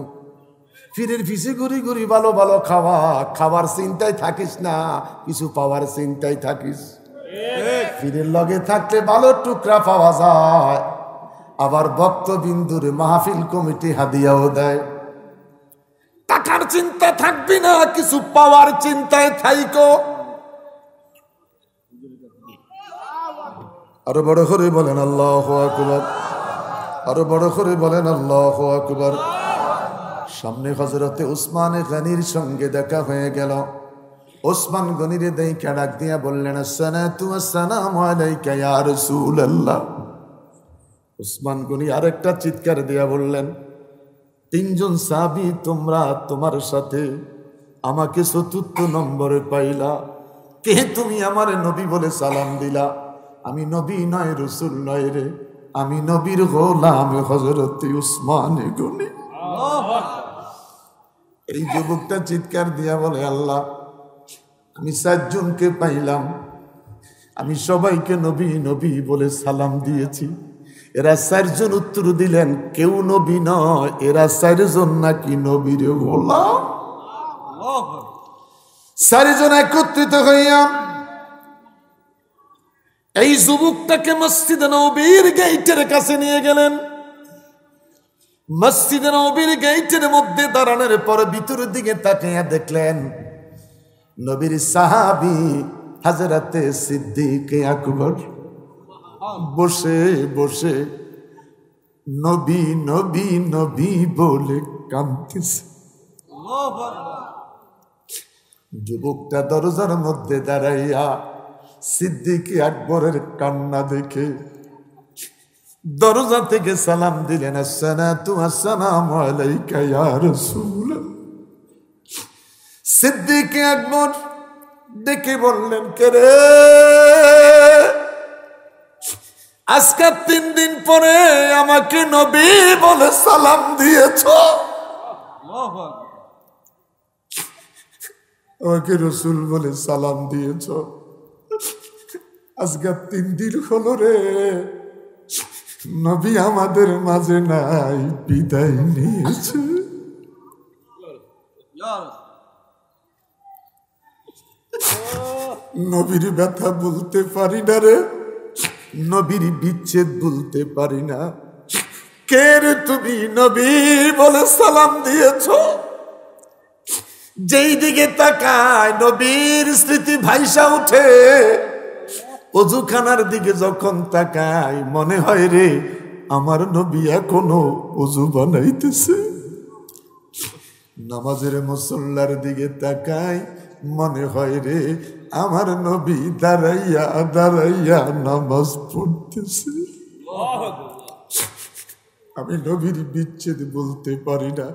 পীরের পিছে ঘুরি ঘুরি ভালো ভালো খাবার চিন্তায় থাকিস না, কিছু পাওয়ার চিন্তায় থাকিস। পীরের লগে থাকলে ভালো টুকরা পাওয়া যায়, আবার ভক্তবিন্দুর মাহফিল কমিটি হাদিয়াও দেয়। টাকার চিন্তা থাকবি না, কিছু পাওয়ার চিন্তায় থাইকো। আরো বড় করে বলেন আল্লাহু আকবার, আরো বড় করে বলেন আল্লাহু আকবার। সামনে হযরতে উসমানে গনির সঙ্গে দেখা হয়ে গেল। ওসমান গনিরে দেইখা ডাক দিয়া বললেন, আসসালাতু ওয়াসসালামু আলাইকা ইয়া রাসূলুল্লাহ। উসমান গনি আরেকটা চিৎকার দিয়া বললেন, 3 জন সাহাবী তোমরা তোমার সাথে, আমাকে 4th নম্বরে পাইলা, কে তুমি আমারে নবী বলে সালাম দিলা? আমি নবী নয়, রাসূল নয় রে, আমি নবীর গোলাম হযরতে উসমান গনি। এই যুবকটা চিৎকার দিয়া বলে, আল্লাহ আমি 4 জনকে পাইলাম, আমি সবাইকে নবী নবী বলে সালাম দিয়েছি, এরা 4 জন উত্তর দিলেন কেউ নবী নয়, এরা 4 জন নাকি নবীর গোলাম। 4 জন একত্রিত হইয়া এই যুবকটাকে মসজিদে নববীর গেটের কাছে নিয়ে গেলেন। মসজিদে নববীর গেটের মধ্যে দাঁড়ানোর পর ভিতরের দিকে তাকিয়ে দেখলেন নবীর সাহাবী হযরতে সিদ্দিক আকবর বসে বসে নবী নবী নবী বলে কাঁদতেছে। যুবকটা দরজার মধ্যে দাঁড়াইয়া সিদ্দিক আকবরের কান্না দেখে দরজা থেকে সালাম দিলেন, আসসালাতু ওয়াসসালামু আলাইকা ইয়া রাসূলুল্লাহ। সিদ্দিক আকবর ডেকে বললেন, কে রে, আজকে 3 দিন পরে আমাকে নবী বলে সালাম দিয়েছ, আমাকে রাসূল বলে সালাম দিয়েছ, আজকে 3 দিন হলো রে, নবী আমাদের মাঝে নাই, বিদায় নিয়েছে। নবীর ব্যথা বলতে পারি না রে, নবীর বিচ্ছেদ বলতে পারি না, কে রে তুমি নবী বলে সালাম দিয়েছ? যেই দিকে তাকায় নবীর স্মৃতি ভাইসা উঠে, অজুখানার দিকে যখন তাকাই মনে হয় রে আমার নবী এখনো অজু বানাইতেছে। নামাজের মুসল্লার দিকে তাকাই মনে হয় রে আমার নবী দাঁড়াইয়া দাঁড়াইয়া নামাজ পড়তেছে। আমি নবীর বিচ্ছেদ বলতে পারি না,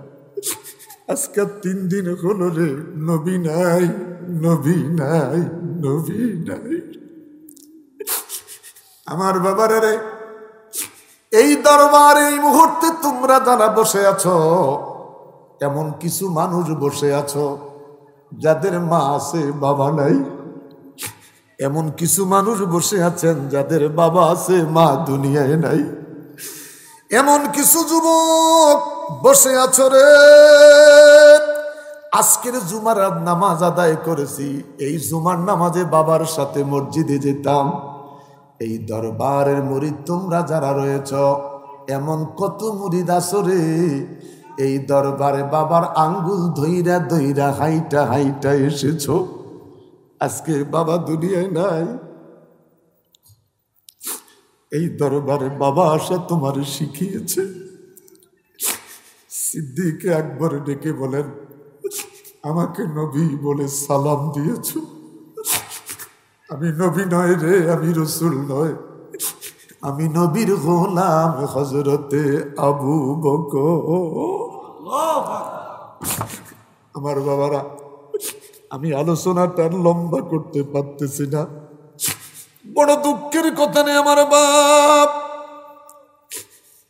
আজকে 3 দিন হলো রে, নবী নাই নবী নাই নবী নাই। আমার বাবারা রে, এই দরবার এই মুহূর্তে তোমরা যারা বসে আছো, এমন কিছু মানুষ বসে আছো যাদের মা আছে বাবা নাই। এমন কিছু মানুষ বসে আছেন যাদের বাবা আছে মা দুনিয়ায় নাই। এমন কিছু যুবক বসে আছো রে, আজকের জুমার নামাজ আদায় করেছি, এই জুমার নামাজে বাবার সাথে মসজিদে যেতাম। এই দরবারের মুরিদ তোমরা যারা রয়েছ, এমন কত মুরিদ আছো রে, এই দরবারে বাবার আঙ্গুল ধইরা ধইরা হাইটা হাইটা এসেছ, আজকে বাবা দুনিয়ায় নাই। এই দরবারে বাবা আসা তোমার শিখিয়েছে। সিদ্দিক আকবর ডেকে বলেন, আমাকে নবী বলে সালাম দিয়েছ, আমি নবী নয় রে, আমি রাসূল নয়, আমি নবীর গোলাম হযরতে আবু বকর। আমার বাবারা, আমি আলোচনাটা লম্বা করতে পারতেছি না। বড় দুঃখের কথা নেই আমার বাপ,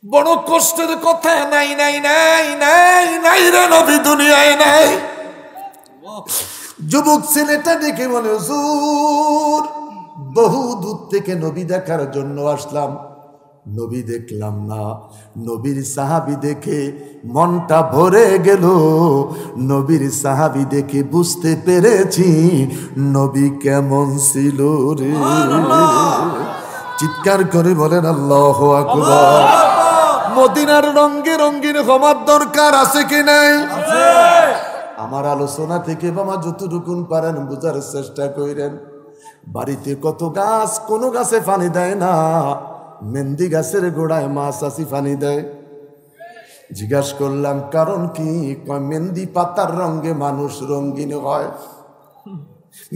বড় কষ্টের কথা। নাই নাই নাই নাই নাই রে নবী দুনিয়ায় নাই। যুবক ছেলেটা দেখে বলে, হুজুর বহু দূর থেকে নবী দেখার জন্য আসলাম, নবী দেখলাম না। নবীর সাহাবী দেখে মনটা ভরে গেল। নবীর সাহাবী দেখে বুঝতে পেরেছি নবী কেমন ছিল রে। চিৎকার করে বলেন আল্লাহু আকবার। মদিনার রঙে রঙিন হওয়ার দরকার আছে কি নাই? আমার আলোচনা থেকে বাবা যতটুকুন পারেন বুঝার চেষ্টা করেন। বাড়িতে কত গাছ, কোন গাছে পানি দেয় না। মেহেন্দি গাছের গোড়ায় মা চাচি পানি দেয়। জিজ্ঞাসা করলাম কারণ কি? কয় মেহেন্দি পাতার রঙে মানুষ রঙিন হয়।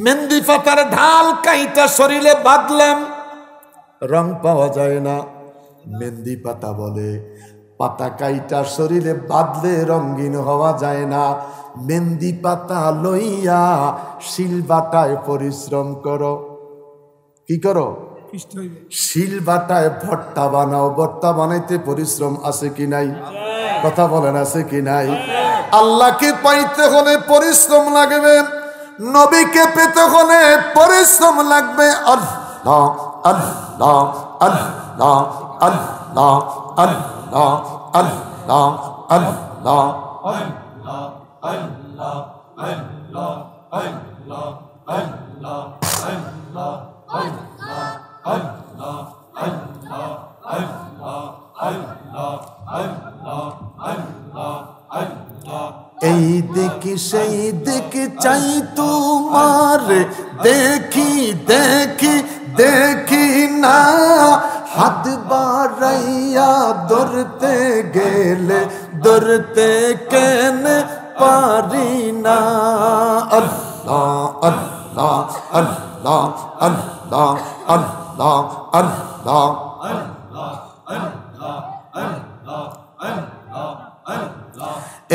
মেহেন্দি পাতার ঢাল কাইটা শরীরে বাঁধলাম, রং পাওয়া যায় না। মেহেন্দি পাতা বলে পাতা কাইটা শরীরে বাঁধলে রঙিন হওয়া যায় না। মেহেন্দি পাতা লইয়া শিলবাটায় পরিশ্রম করো। কি করো? শিলবাটায় ভর্তা বানাও। ভর্তা বানাইতে পরিশ্রম আছে কি নাই? কথা বলেন আছে কি নাই? আল্লাহকে পাইতে হলে পরিশ্রম লাগবে, নবীকে পেতে হলে পরিশ্রম লাগবে। আল্লাহ আল্লাহ আল্লাহ আল্লাহ আল্লাহ আল্লাহ আল্লাহ এই দেখি সেই দেখি চাই তোমার, দেখি দেখি দেখি না। হাত বাড়াইয়া ধরতে গেলে ধরতে কেন পারি না। আল্লাহ আল্লাহ আল্লাহ আল্লাহ আল্লাহ আল্লাহ।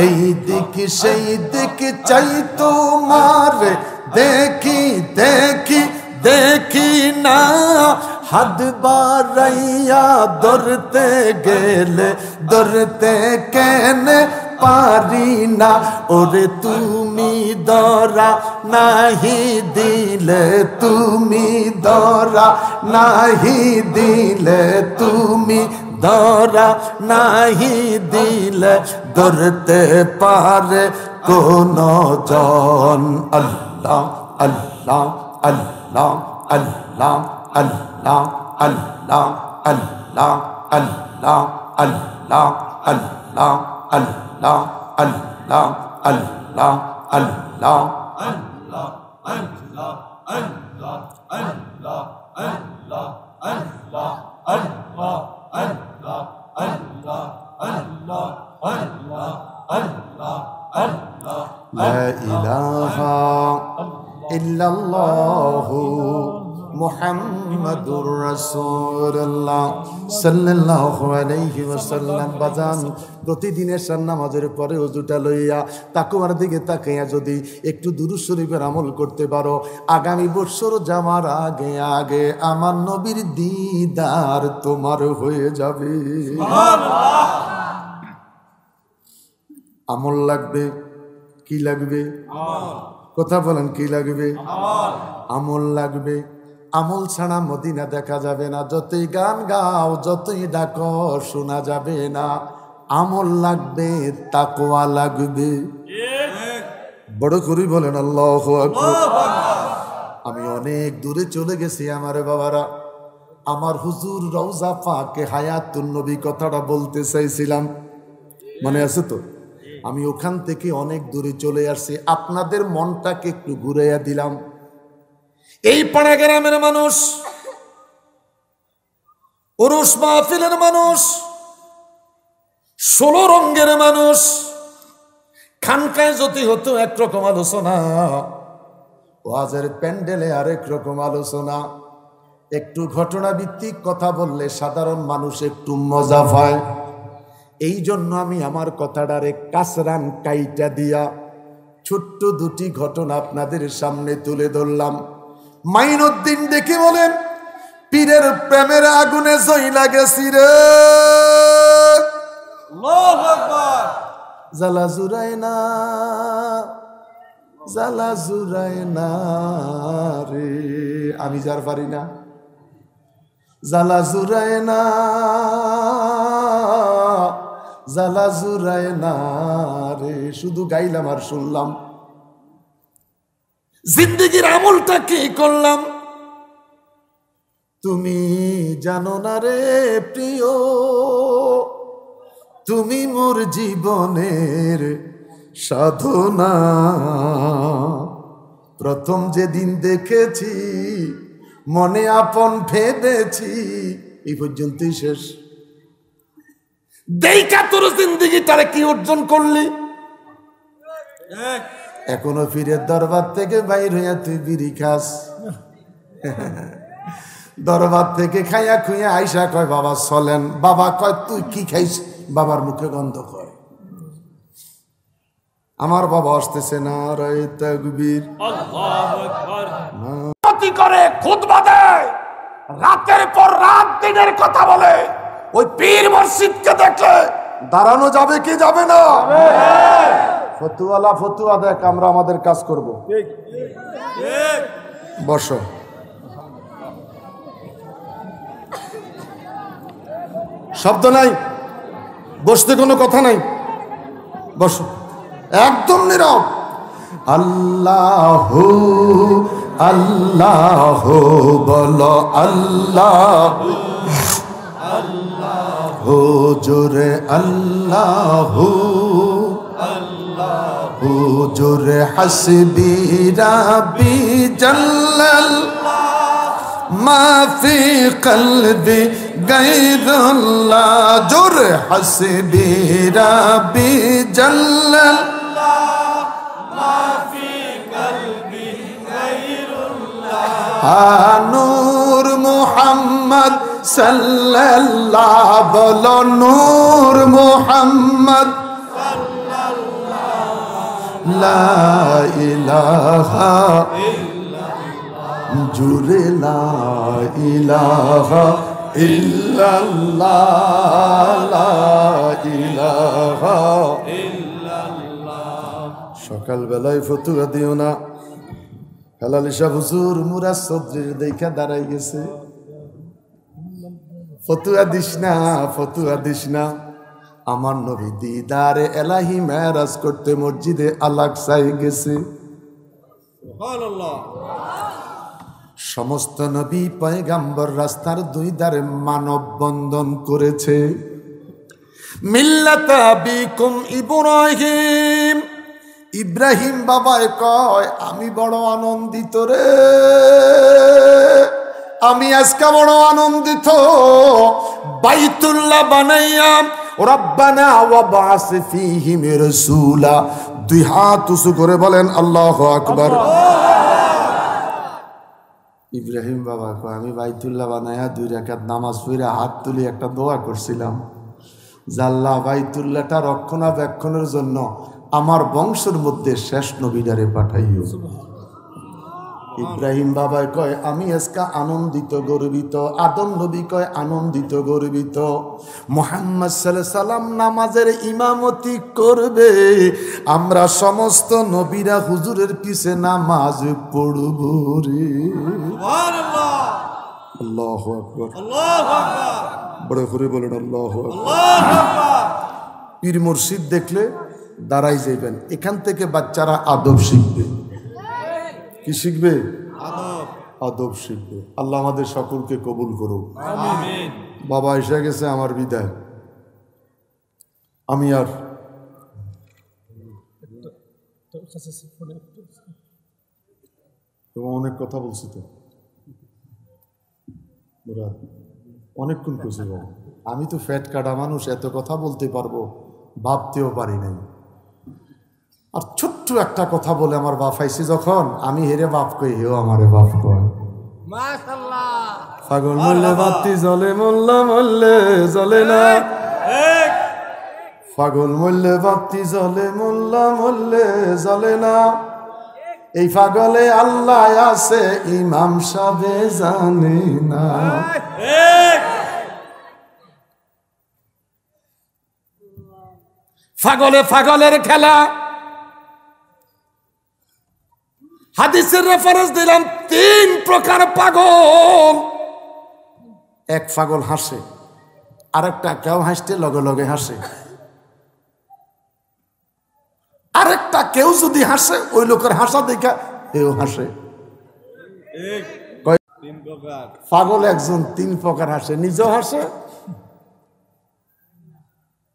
এই দিকে সেই দিকে চাই তোমার, দেখি দেখি দেখি না। হাত বাড়াইয়া ধরতে গেলে ধরতে কেন পারি না। ওরে তুমি ধরা নাহি দিলে, তুমি ধরা নাহি দিলে, তুমি ধরা নাহি দিলে ধরতে পারে কোন জন। আল্লাহ আল্লাহ আল্লাহ আল্লাহ আল্লাহ আল্লাহ আল্লাহ আল্লাহ আল্লাহ আল্লাহ আল্লাহ আল্লাহ আল্লাহ আল্লাহ লা ইলাহা ইল্লাল্লাহু মুহাম্মাদুর রাসূলুল্লাহ সাল্লাল্লাহু আলাইহি ওয়াসাল্লাম। বাজান প্রতিদিনের সার নামাজের পরে ওযুটা লইয়া তাকওয়ার দিকে তাকাইয়া যদি একটু দুরূদ শরীফের আমল করতে পারো, আগামী বছর যাওয়ার আগে আগে আমার নবীর দিদার তোমার হয়ে যাবে। সুবহানাল্লাহ। আমল লাগবে। কি লাগবে? কথা বলেন কি লাগবে? আমল লাগবে। আমল ছাড়া মদিনা দেখা যাবে না। যতই গান গাও, যতই ডাকো, শোনা যাবে না। আমল লাগবে, তাকওয়া লাগবে। বড় করে বলেন আল্লাহু আকবার। আমি অনেক দূরে চলে গেছি আমার বাবারা। আমার হুজুর রওজা পাকে হায়াতুন নবী কথাটা বলতে চাইছিলাম, মনে আছে তো? আমি ওখান থেকে অনেক দূরে চলে আসছি, আপনাদের মনটাকে একটু ঘুরাইয়া দিলাম। এই পাড়া গ্রামের মানুষ, উরুস মাহফিলের মানুষ, 16 রঙের মানুষ। খানকায় যদি হতো একরকম আলোচনা, ওয়াজের প্যান্ডেলে আরেক রকম আলোচনা। একটু ঘটনা ভিত্তিক কথা বললে সাধারণ মানুষ একটু মজা পায়। এই জন্য আমি আমার কথাটারে কাসরান কাইটা দিয়া ছোট্ট দুটি ঘটনা আপনাদের সামনে তুলে ধরলাম। মাইনুদ্দিন ডেকে বলেন, পীরের প্রেমের আগুনে জ্বলা গেছি রে, আল্লাহু আকবার। জ্বালা জুড়ায় না, জ্বালা জুড়ায় না রে, আমি যার পারি না, জ্বালা জুড়ায় না, জ্বালা জুড়ায় না রে। শুধু গাইলাম আর শুনলাম, জিন্দেগির আমলটা কি করলাম তুমি জানো না রে প্রিয়, তুমি মোর জীবনের সাধনা। প্রথম যেদিন দেখেছি মনে আপন ভেবেছি, এই পর্যন্তই শেষ। দেখা তোর জিন্দেগিটারে কি অর্জন করলি, এখনো ফিরে দরবার থেকে বাইর হইয়া তুই বিড়ি খাস, দরবার থেকে খাইয়া খুইয়া আইসা কয় বাবা চলেন, বাবা কয় তুই কি খাইস, বাবার মুখে গন্ধ কয়। আমার বাবা আসতেছে না রে তাকবীর, আল্লাহু আকবার। কি করে খুতবা দেয়, রাতের পর রাত দিনের কথা বলে, ওই পীর মসজিদকে দেখলে দাঁড়ানো যাবে কি যাবে না? ফতুয়ালা ফতুয়া দেখ, আমরা আমাদের কাজ করব। ঠিক ঠিক। বসো। শব্দ নাই, বসতে কোনো কথা নাই, বসো একদম নীরব। আল্লাহু আল্লাহু বলো, আল্লাহু আল্লাহু জোরে, আল্লাহু আল্লাহু জোরে, হাসবি রাব্বি জাল্লাল মা ফি কলবি গায়রুল্লাহ, জোরে হাসবি রাব্বি জাল্লাল মা ফি কলবি গায়রুল্লাহ, নূর মুহাম্মদ সাল্লাল্লাহ বলো, নূর মুহাম্মদ সাল্লাল্লাহ, লা ইলাহা জুরে, লা ইলাহা ইল্লাল্লাহ, লা ইলাহা ইল্লাল্লাহ। সকালবেলায় ফতুয়া দিও না, হেলাল শাহ হুজুর মুরাদ চৌধুরীর দেখা দাঁড়াই গেছে, ফতুয়া দিস না, ফতুয়া দিস না। আমার নবী দিদারে এলাহি মেরাজ করতে মসজিদে আল-আকসায় গেছে। সুবহানাল্লাহ। সমস্ত নবী পয়গাম্বর রাস্তার দুই ধারে মানব বন্ধন করেছে। মিল্লাতা আবিকুম ইব্রাহিম, ইব্রাহিম বাবায় কয় আমি বড় আনন্দিত রে, আমি আজকে বড় আনন্দিত, বাইতুল্লাহ বানাইয়া রব্বানা ওয়া বা'স ফীহিম রাসূলা। দুই হাত উঁচু করে বলেন আল্লাহু আকবার। ইব্রাহিম বাবা কয় আমি বাইতুল্লাহ বানাইয়া 2 রাকাত নামাজ পড়ে হাত তুলে একটা দোয়া করছিলাম, জাল্লাহ বাইতুল্লাহটা রক্ষণাবেক্ষণের জন্য আমার বংশের মধ্যে শেষ নবীদারে পাঠাইও। ইব্রাহিম বাবা কয় আমি আজকে আনন্দিত গর্বিত, আদম নবী কয় আনন্দিত গর্বিত, মুহাম্মদ সাল্লাল্লাহু আলাইহি সাল্লাম নামাজের ইমামতি করবে, আমরা সমস্ত নবীরা হুজুরের পিছে নামাজ পড়ব রে। সুবহানাল্লাহ, আল্লাহু আকবার, আল্লাহু আকবার, বড় করে বলেন আল্লাহু আকবার। আল্লাহু আকবার। পীর মুর্শিদ দেখলে দাঁড়াই যাইবেন, এখান থেকে বাচ্চারা আদব শিখবে। কি শিখবে? আদব। আদব শিখবে। আল্লাহ আমাদের সকলকে কবুল করুক। আমিন। বাবা এসে গেছে, আমার বিদায়। আমি আর অনেক কথা বলছি তো, অনেকক্ষণ করছি বাবা। আমি তো ফ্যাট কাটা মানুষ, এত কথা বলতে পারবো ভাবতেও পারি নাই। আর ছোট্ট একটা কথা বলে আমার বাপ আইসি যখন, আমি হেরে বাপ কই, হেও আমারে বাপ কয়। মাশাআল্লাহ। পাগল মরলে বাতি জ্বলে, মোল্লা মরলে জ্বলে না। পাগল মরলে বাতি জ্বলে, মোল্লা মরলে জ্বলে না। এই পাগলে আল্লাহ আছে, ইমাম সাহেব জানে না। পাগলে পাগলের খেলা। হাদিসের রেফারেন্স দিলাম, 3 প্রকার পাগল। এক পাগল হাসে, আরেকটা কেউ হাসতে লগে লগে হাসে, আরেকটা কেউ যদি হাসে ওই লোকের হাসা দেখা এও হাসে। পাগল একজন 3 প্রকার হাসে, নিজেও হাসে।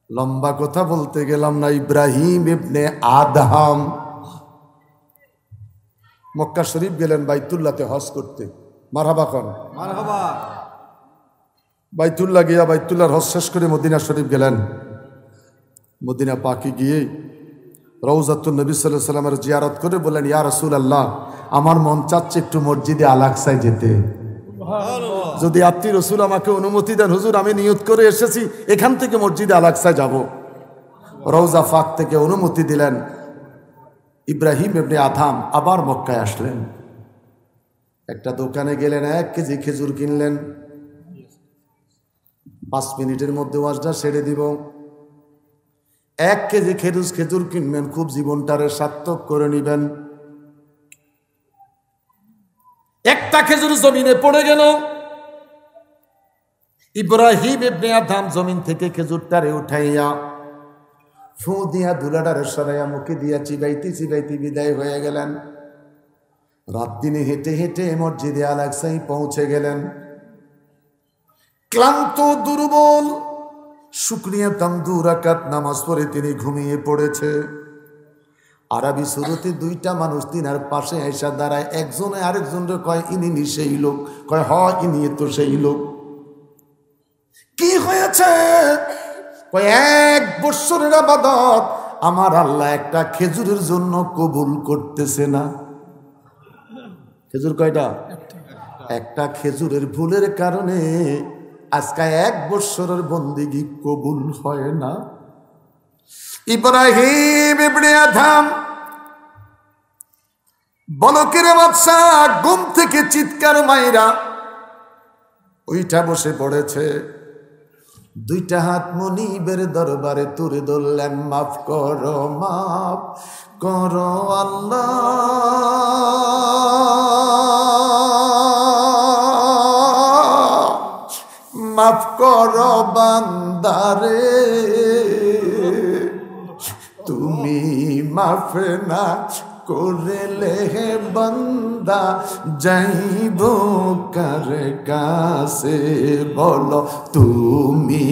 লম্বা কথা বলতে গেলাম না। ইব্রাহিম ইবনে আদহাম মক্কা শরীফ গেলেন বাইতুল্লাহতে হজ করতে। মারহাবা কোন মারহাবা। বাইতুল্লাহ গিয়া বাইতুল্লাহর হজ শেষ করে মদিনা শরীফ গেলেন। মদিনা পাকে গিয়ে রওজাতুন নবী সাল্লাল্লাহু আলাইহি ওয়াসাল্লামের জিয়ারত করে বলেন, ইয়া রাসূলুল্লাহ, আমার মন চাচ্ছে একটু মসজিদে আল আকসায় যেতে। যদি আপনি রসুল আমাকে অনুমতি দেন হুজুর, আমি নিয়ত করে এসেছি এখান থেকে মসজিদে আল আকসায় যাব। রওজা ফাক থেকে অনুমতি দিলেন। ইব্রাহিম ইবনে আদহাম আবার মক্কায় আসলেন। একটা দোকানে গেলেন, 1 কেজি খেজুর কিনলেন। 5 মিনিটের মধ্যে ওয়াজটা ছেড়ে দিব। 1 কেজি খেজুর কিনবেন, খুব জীবনটারে সার্থক করে নিবেন। একটা খেজুর জমিনে পড়ে গেল। ইব্রাহিম ইবনে আদহাম জমিন থেকে খেজুরটারে উঠাইয়া ফু দিয়া ধুলাটারে সরাইয়া মুখে দিয়া চিবাইতে চিবাইতে বিদায় হয়ে গেলেন। রাত দিনে হেঁটে হেঁটে মসজিদে আল আকসায় পৌঁছে গেলেন। ক্লান্ত দুর্বল, শুকরিয়া তাম 2 রাকাত নামাজ পড়ে তিনি ঘুমিয়ে পড়েছে। আরবি শুরুতে 2টা মানুষ তিনার পাশে এসে দাঁড়ায়। একজনে আরেকজনকে কয়, ইনি সেই লোক? কয়, হ ইনি তো সেই লোক। কি হয়েছে? কয়, 1 বৎসরের ইবাদত আমার আল্লাহ একটা খেজুরের জন্য কবুল করতেছে না। খেজুর কয়টা? একটা খেজুরের ভুলের কারণে আজকে 1 বৎসরের বন্দেগী কবুল হয় না। ইব্রাহিম ইবনে আদহাম বলকের বাদশা ঘুম থেকে চিৎকার মাইরা ওইটা বসে পড়েছে। 2টা হাত মনিবের দরবারে তুলে ধরলেন, মাফ করো আল্লাহ, মাফ করো বান্দারে, তুমি মাফ না করলে বান্দা যাইব কার কাছে? বলো, তুমি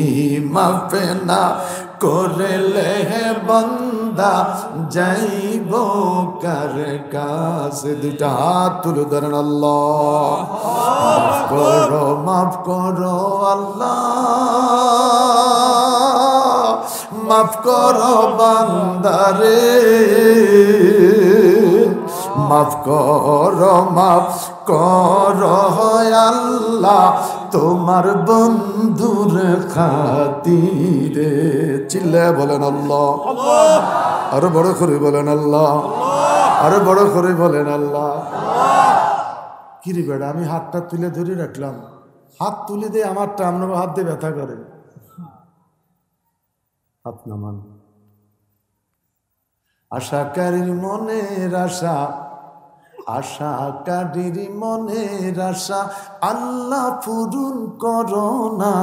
মাফ না করলে বান্দা যাইব কার কাছে? 2টা হাত তুলে ধরেন, আল্লাহ মাফ করো আল্লাহ, মাফ করো বান্দারে, মাফ করো আল্লাহ, তোমার বন্ধুর খাতিরে। চিল্লে বলেন আল্লাহ, আরো বড় করে বলেন আল্লাহ, আরো বড় করে বলেন আল্লাহ। কিরে বেড়া, আমি হাতটা তুলে ধরে রাখলাম, হাত তুলে দিয়ে আমারটা আপনার হাত দিয়ে ব্যথা করে। হাত নামান। আশাকারীর মনের আশা, আশাকারীর মনের আশা আল্লাহ পূরণ করো না,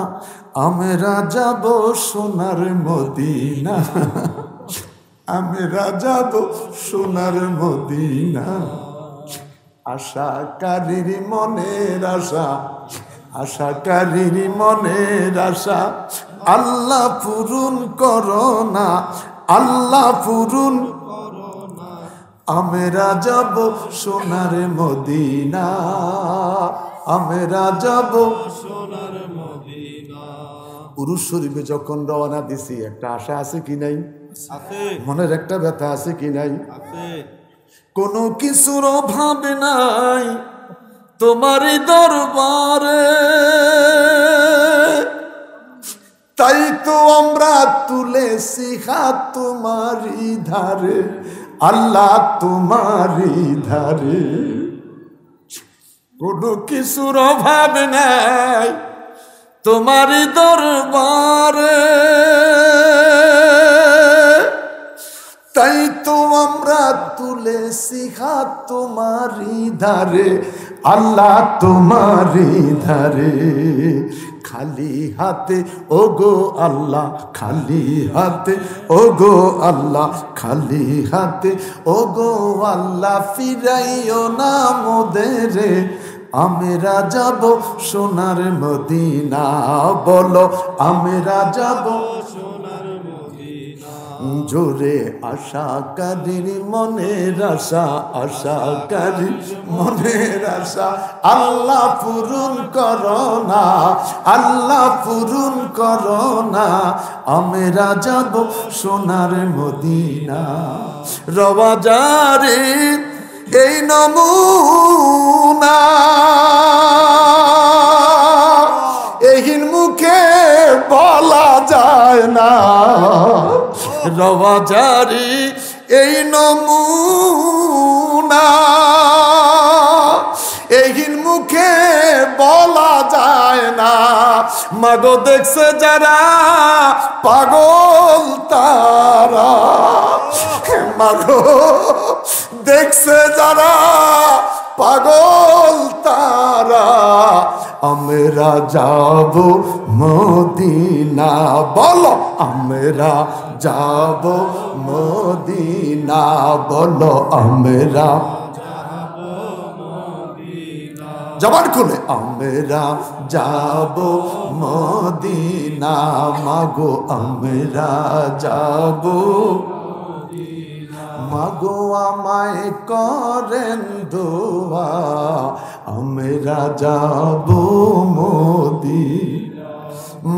আমরা যাব সোনার মদিনা, আমরা যাব সোনার মদিনা। আশাকারীর মনের আশা, আশাকারীর মনের আশা আল্লাহ পূরণ করো না, আল্লাহ পূরণ, আমরা যাব সোনার মদিনা, আমরা যাব সোনার মদিনা। উরুস শরীফে যখন রওনা দিছি, একটা আশা আছে কি নাই? মনের একটা ব্যথা আছে কি নাই? কোনো কিছুর অভাব নাই তোমারই দরবারে, তাই তো আমরা তুলেছি হাত তোমারই ধারে, আল্লাহ তোমারই ধারে। কোনো কিছুর অভাব নাই তোমারই দরবারে, তাই তো আমরা তুলেছি হাত তোমারই ধারে, আল্লাহ তোমারই ধারে। খালি হাতে ওগো আল্লাহ, খালি হাতে ওগো আল্লাহ, খালি হাতে ওগো আল্লাহ, ফিরাইও না মোদেরে, আমরা যাব সোনার মদিনা। বলো আমরা যাব সোনার মদিনা। জোরে আশাকারীর মনের আশা, আশাকারীর মনের আশা, আল্লাহ পূরণ করো না, আল্লাহ পূরণ করো না, আমরা যাব সোনার মদিনা। রওয়াজারে এই নমুনা এহিন মুখে বলা যায় না, রওয়াজারি এই নমুনা এহিন মুখে বলা যায় না। মাগো দেখছে যারা পাগল তারা, মাগো দেখছে যারা পাগল তারা, আমরা যাব মদিনা। বলো আমরা যাব মদিনা, বলো আমরা জবান খুলে আমরা যাব মদিনা। মাগো আমরা যাব, মাগো আমায় করেন দোয়া, আমরা যাব মদিনা।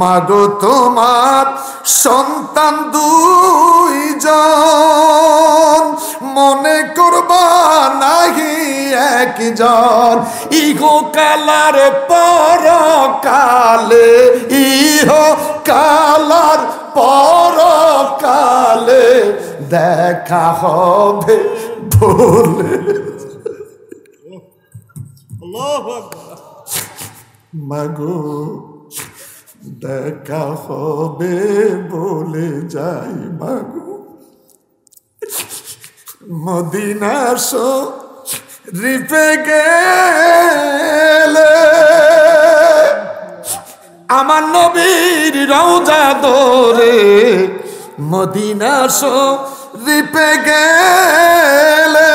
মাগো তোমার সন্তান দুইজন, মনে করবা নাহি একজন, ইহো কালার পরকালে, ইহো কালার পরকালে দেখা হবে বলে। মাগো দেখা হবে বলে যাই, মাগো মদিনা শরীফে গেলে আমার নবীর রওজা ধরে, মদিনা শরীফে গেলে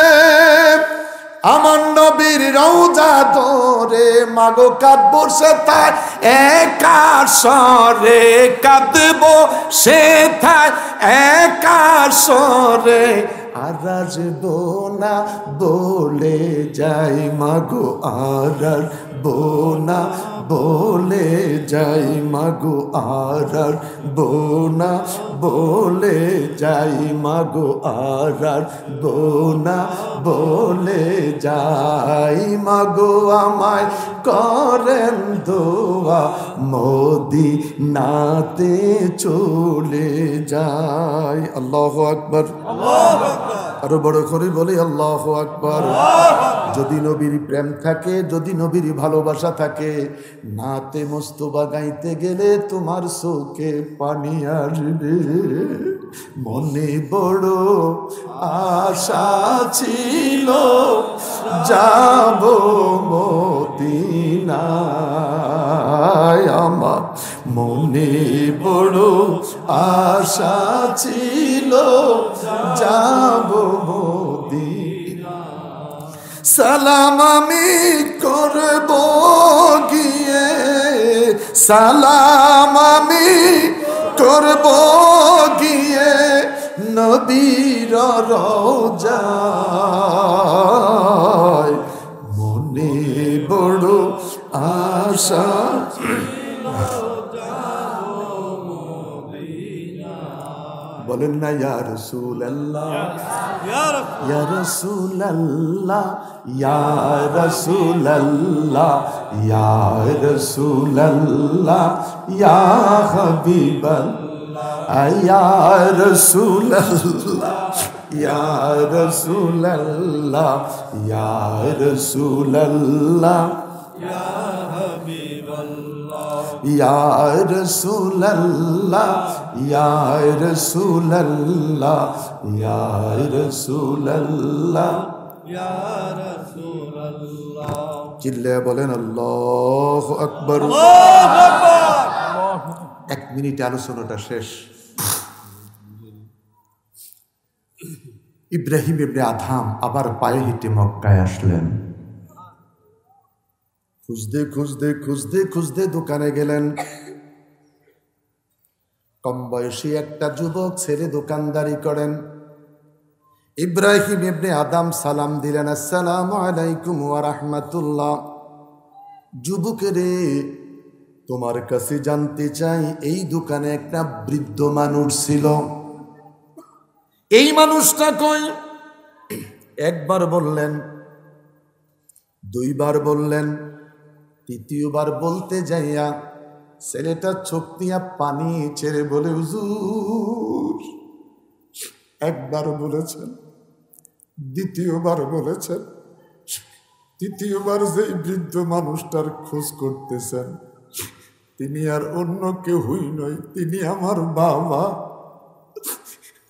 আমার নবীর রওজা ধরে, মাগো কাঁদবো সে তাই একা সরে, কাঁদবো সে তাই একা সরে, আর আসবো না বলে যাই, মাগো আর আসবো না বলে যাই, মাগো আর আসবো না বলে যাই, মাগো আর আসবো না বলে যাই। মাগো আমায় করেন দোয়া, মদিনাতে চলে যাই। আল্লাহু আকবার, আরো বড় করে বলি আল্লাহু আকবার। যদি নবীর প্রেম থাকে, যদি নবীর ভালোবাসা থাকে, নাতে মোস্তফা গাইতে গেলে তোমার চোখে পানি আসবে। মনে বড় আশা ছিল যাব মদিনায়, আমার মনে বড় আশা ছিল যাব মদিনা। সালাম আমি করব গিয়ে, সালাম আমি করব গিয়ে নবীর রওজায়, মনে বড় আশা বলেন না ইয়া রাসূলুল্লাহ, ইয়া রাসূল, ইয়া রাসূলুল্লাহ, ইয়া রাসূলুল্লাহ, ইয়া রাসূলুল্লাহ, ইয়া হাবিবাল্লাহ, ইয়া রাসূলুল্লাহ, ইয়া রাসূলুল্লাহ, ইয়া রাসূলুল্লাহ, ইয়া হাবিবাল্লাহ, ইয়া রাসূলুল্লাহ, ইয়া রাসূলুল্লাহ, ইয়া রাসূলুল্লাহ। ইয়া রাসূলুল্লাহ। চিল্লায়া বলেন আল্লাহু আকবার। আল্লাহু আকবার। 1 মিনিটে আলোচনাটা শেষ। ইব্রাহিম ইবনে আদহাম আবার পায়ে হেঁটে মক্কায় আসলেন। খুঁজতে খুঁজতে খুঁজতে খুঁজতে দোকানে গেলেন। কম বয়সী একটা যুবক ছেলে দোকানদারি করেন। ইব্রাহিম ইবনে আদম সালাম দিলেন, আসসালামু আলাইকুম ওয়া রাহমাতুল্লাহ। যুবকেরে, তোমার কাছে জানতে চাই, এই দোকানে একটা বৃদ্ধ মানুষ ছিল, এই মানুষটা কই? একবার বললেন, 2 বার বললেন, 3য়বার বলতে যাইয়া ছেলেটা চোখ দিয়া পানি ছেড়ে বলে, হুজুর, 1বার বলেছেন, 2য়বার বলেছেন, 3য়বার যেই বৃদ্ধ মানুষটার খোঁজ করতেছেন তিনি আর অন্য কেউই নয়, তিনি আমার বাবা।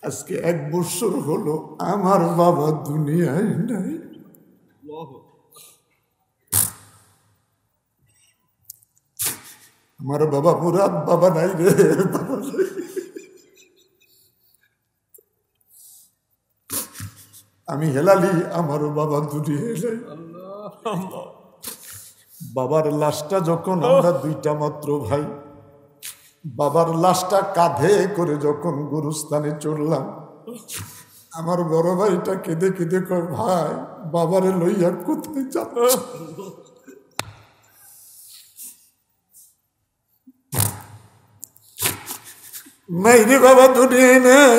আজকে 1 বছর হলো আমার বাবা দুনিয়ায় নাই। আমার বাবা মুরাদ বাবা নাই রে, বাবা নাই। আমি হেলালি, আমারও বাবা দুনিয়ায় নাই। বাবার লাশটা যখন আমরা 2টা মাত্র ভাই, বাবার লাশটা কাঁধে করে যখন গুরুস্থানে চললাম, আমার বড় ভাইটা কেঁদে কেঁদে কয়, ভাই বাবারে লইয়া কোথায় যাচ্ছ? নাই রে বাবা দুনিয়ায় নাই।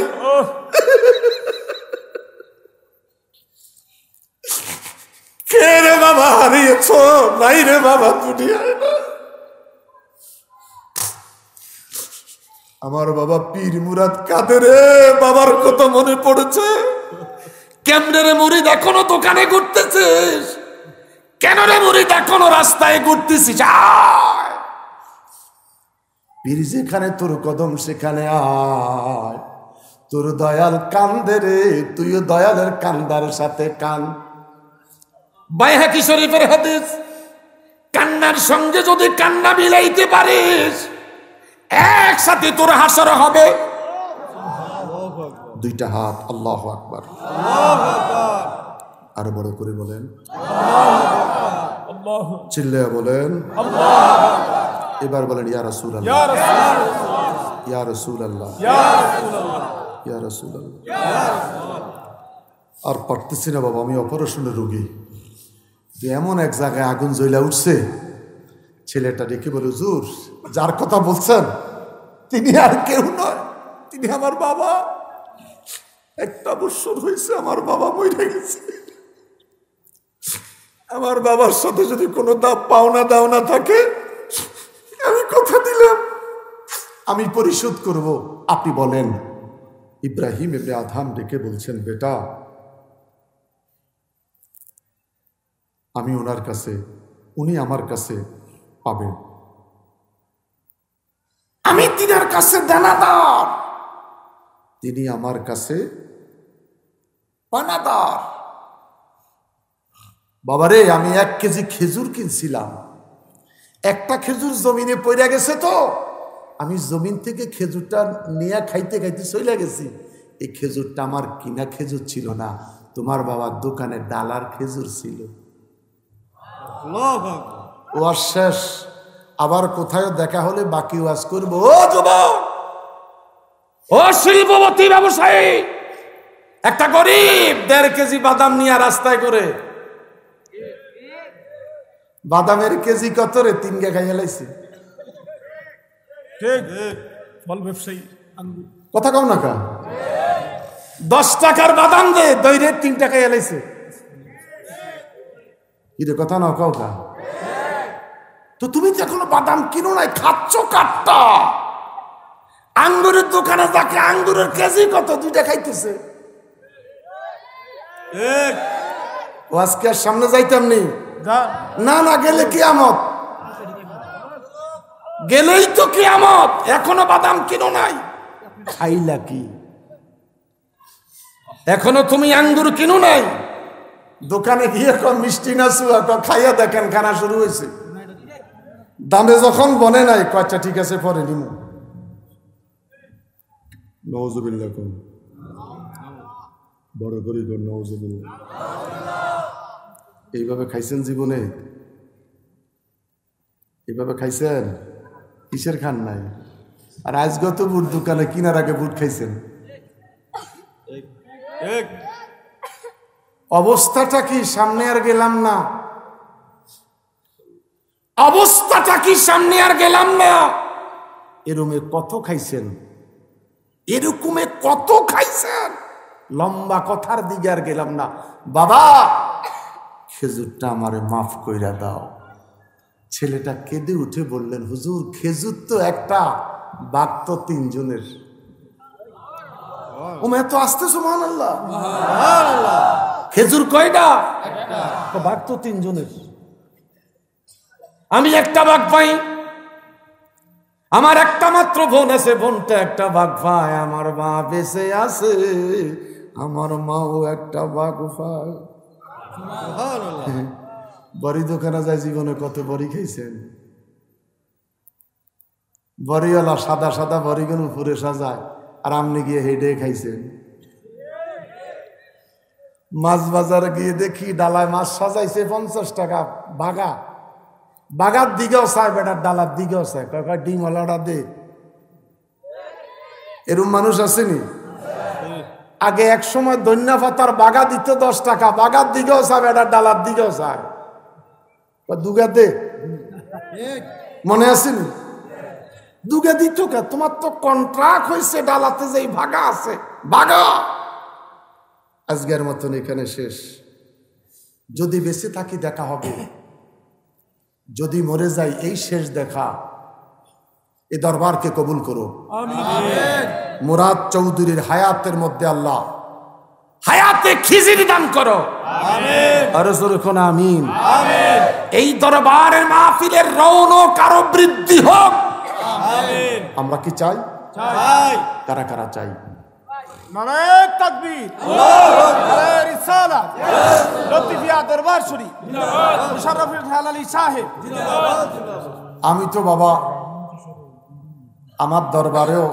কে রে বাবা হারিয়েছ? নাই রে বাবা দুনিয়ায় নাই। আমার বাবা পীর মুরাদ কাঁদে রে, বাবার কত মনে পড়েছে। কেমনে রে মুরিদ এখনো দোকানে ঘুরতেছিস? কেন রে মুরিদ এখনো রাস্তায় ঘুরতেছিস? আয়, পীর যেখানে তোর কদম সেখানে আয়। তোর দয়াল কান্দে রে, তুইও দয়ালের কান্দার সাথে কান। বাইহাকি শরীফের হাদিস, কান্নার সঙ্গে যদি কান্না মিলাইতে পারিস একসাথে তোর হাসর হবে। 2টা হাত, আল্লাহু আকবার। আরো বড় করে বলেন, চিল্লায়া বলেন, এবার বলেন, ইয়া রাসূলুল্লাহ, ইয়া রাসূলুল্লাহ, ইয়া রাসূলুল্লাহ। আর পারতেছি না বাবা, আমি অপারেশনের রোগী। এমন এক জায়গায় আগুন জ্বলা উঠছে, ছেলেটা ডেকে বলে, হুজুর, যার কথা বলছেন তিনি আর কেউ নয়, তিনি আমার বাবা। 1টা বছর হয়েছে আমার বাবা মরে গেছে। আমার বাবার সাথে যদি কোনো পাওনা দাওনা থাকে, আমি কথা দিলাম আমি পরিশোধ করব। আপনি বলেন। ইব্রাহিম ইবনে আদহাম ডেকে বলছেন, বেটা, আমি ওনার কাছে, উনি আমার কাছে পাবেন। আমি তিনার কাছে দানাদার, তিনি আমার কাছে পানাদার। বাবারে, আমি 1 কেজি খেজুর কিনছিলাম, একটা খেজুর জমিনে পড়ে গেছে, তো আমি জমিন থেকে খেজুরটা নিয়ে খাইতে খাইতে চলে গেছি। এই খেজুরটা আমার কিনা খেজুর ছিল না, তোমার বাবার দোকানে ডালার খেজুর ছিল। ওয়াজ শেষ, আবার কোথায় দেখা হলে বাকি ওয়াজ করবো। ও যুবক, ও শিল্পপতি ব্যবসায়ী, একটা গরিব 1.5 কেজি বাদাম নিয়ে রাস্তায় করে, বাদামের কেজি কত রে? 3 গে খাইয়া লাইছে। ঠিক, ফল ব্যবসায়ী কথা কও না কা 10 টাকার বাদাম দে দইরে 3 টাকায় এলাইছে কি রে কথা না কও কা তো তুমি তো এখনো বাদাম কিনো নাই খাচ্ছ কাটটা আঙ্গুরের দোকানে যাকে আঙ্গুরের কেজি কত 2 টাকা খাইতেছে ঠিক ও আজকে আর সামনে যাইতাম নি না না গেলে কিয়ামত গেলেই তো কিয়ামত এখনো বাদাম কিনো নাই খাইলা কি এখনো তুমি আঙ্গুর কিনো নাই দোকানে গিয়ে কোন মিষ্টি না সুয়া খাইয়া দেখেন খানা শুরু হয়েছে দামে যখন বনে নাই আচ্ছা ঠিক আছে পরে নিমু নওজুবিল্লাহ কোন বড় করে কোন নওজুবিল্লাহ এইভাবে খাইছেন জীবনে এইভাবে খাইছেন কিসের খান নাই আর আজকে তো বুট দোকানে কিনার আগে বুট খাইছেন ঠিক অবস্থাটা কি সামনে আর গেলাম না অবস্থাটা কি সামনে আর গেলাম না এরকমে কত খাইছেন এরকমে কত খাইছেন লম্বা কথার দিকে আর গেলাম না বাবা খেজুরটা আমারে মাফ কইরা দাও ছেলেটা কেঁদে উঠে বললেন হুজুর খেজুর তো একটা বাঘ তো 3 জনের ও মে তো আসতে সুবহানাল্লাহ খেজুর কয়টা একটা বাঘ তো 3 জনের আমি একটা বাঘ পাই আমার একটা মাত্র বোন আছে বোনটা একটা বাঘ পায় আমার মা বেঁচে আছে আমার মাও একটা বাঘ পায় বড়ি দোকানে যায় জীবনে কত বড়ি খাইছেন বড়িওয়ালা সাদা সাদা বড়িগুলো উপরে সাজায় আর আপনি গিয়ে হেডে খাইছেন মাছ বাজারে গিয়ে দেখি ডালায় মাছ সাজাইছে 50 টাকা বাগা বাগার দিকেও চায় বেটার ডালার দিকেও চায় কয় ডিম ওলাটা দে এরম মানুষ আসেনি আগে এক সময় ধন্যা পাতার বাগা দিত 10 টাকা বাগার দিকেও চায় বেটার ডালার দিকেও চায় দুগা দে মনে আসেনি দুগা দিত কে তোমার তো কন্ট্রাক্ট হয়েছে ডালাতে যেই ভাগা আছে ভাগা আজকের মতন এখানে শেষ যদি বেঁচে থাকি দেখা হবে যদি মরে যাই এই শেষ দেখা এই দরবারকে কবুল করো মুরাদ চৌধুরীর হায়াতের মধ্যে আল্লাহ হায়াতে খিজির দান করো আমিন আর জোরে কোন আমিন আমিন এই দরবারের মাহফিলের রৌনক আরো বৃদ্ধি হোক আমিন আমরা কি চাই চাই কারা কারা চাই নারায়ে তাকবীর আল্লাহু আকবার নারায়ে রিসালাত লতিফিয়া দরবার শরীফ জিন্দাবাদ মুশাররফুল খান আলী সাহেব জিন্দাবাদ আমি তো বাবা আমার দরবারেও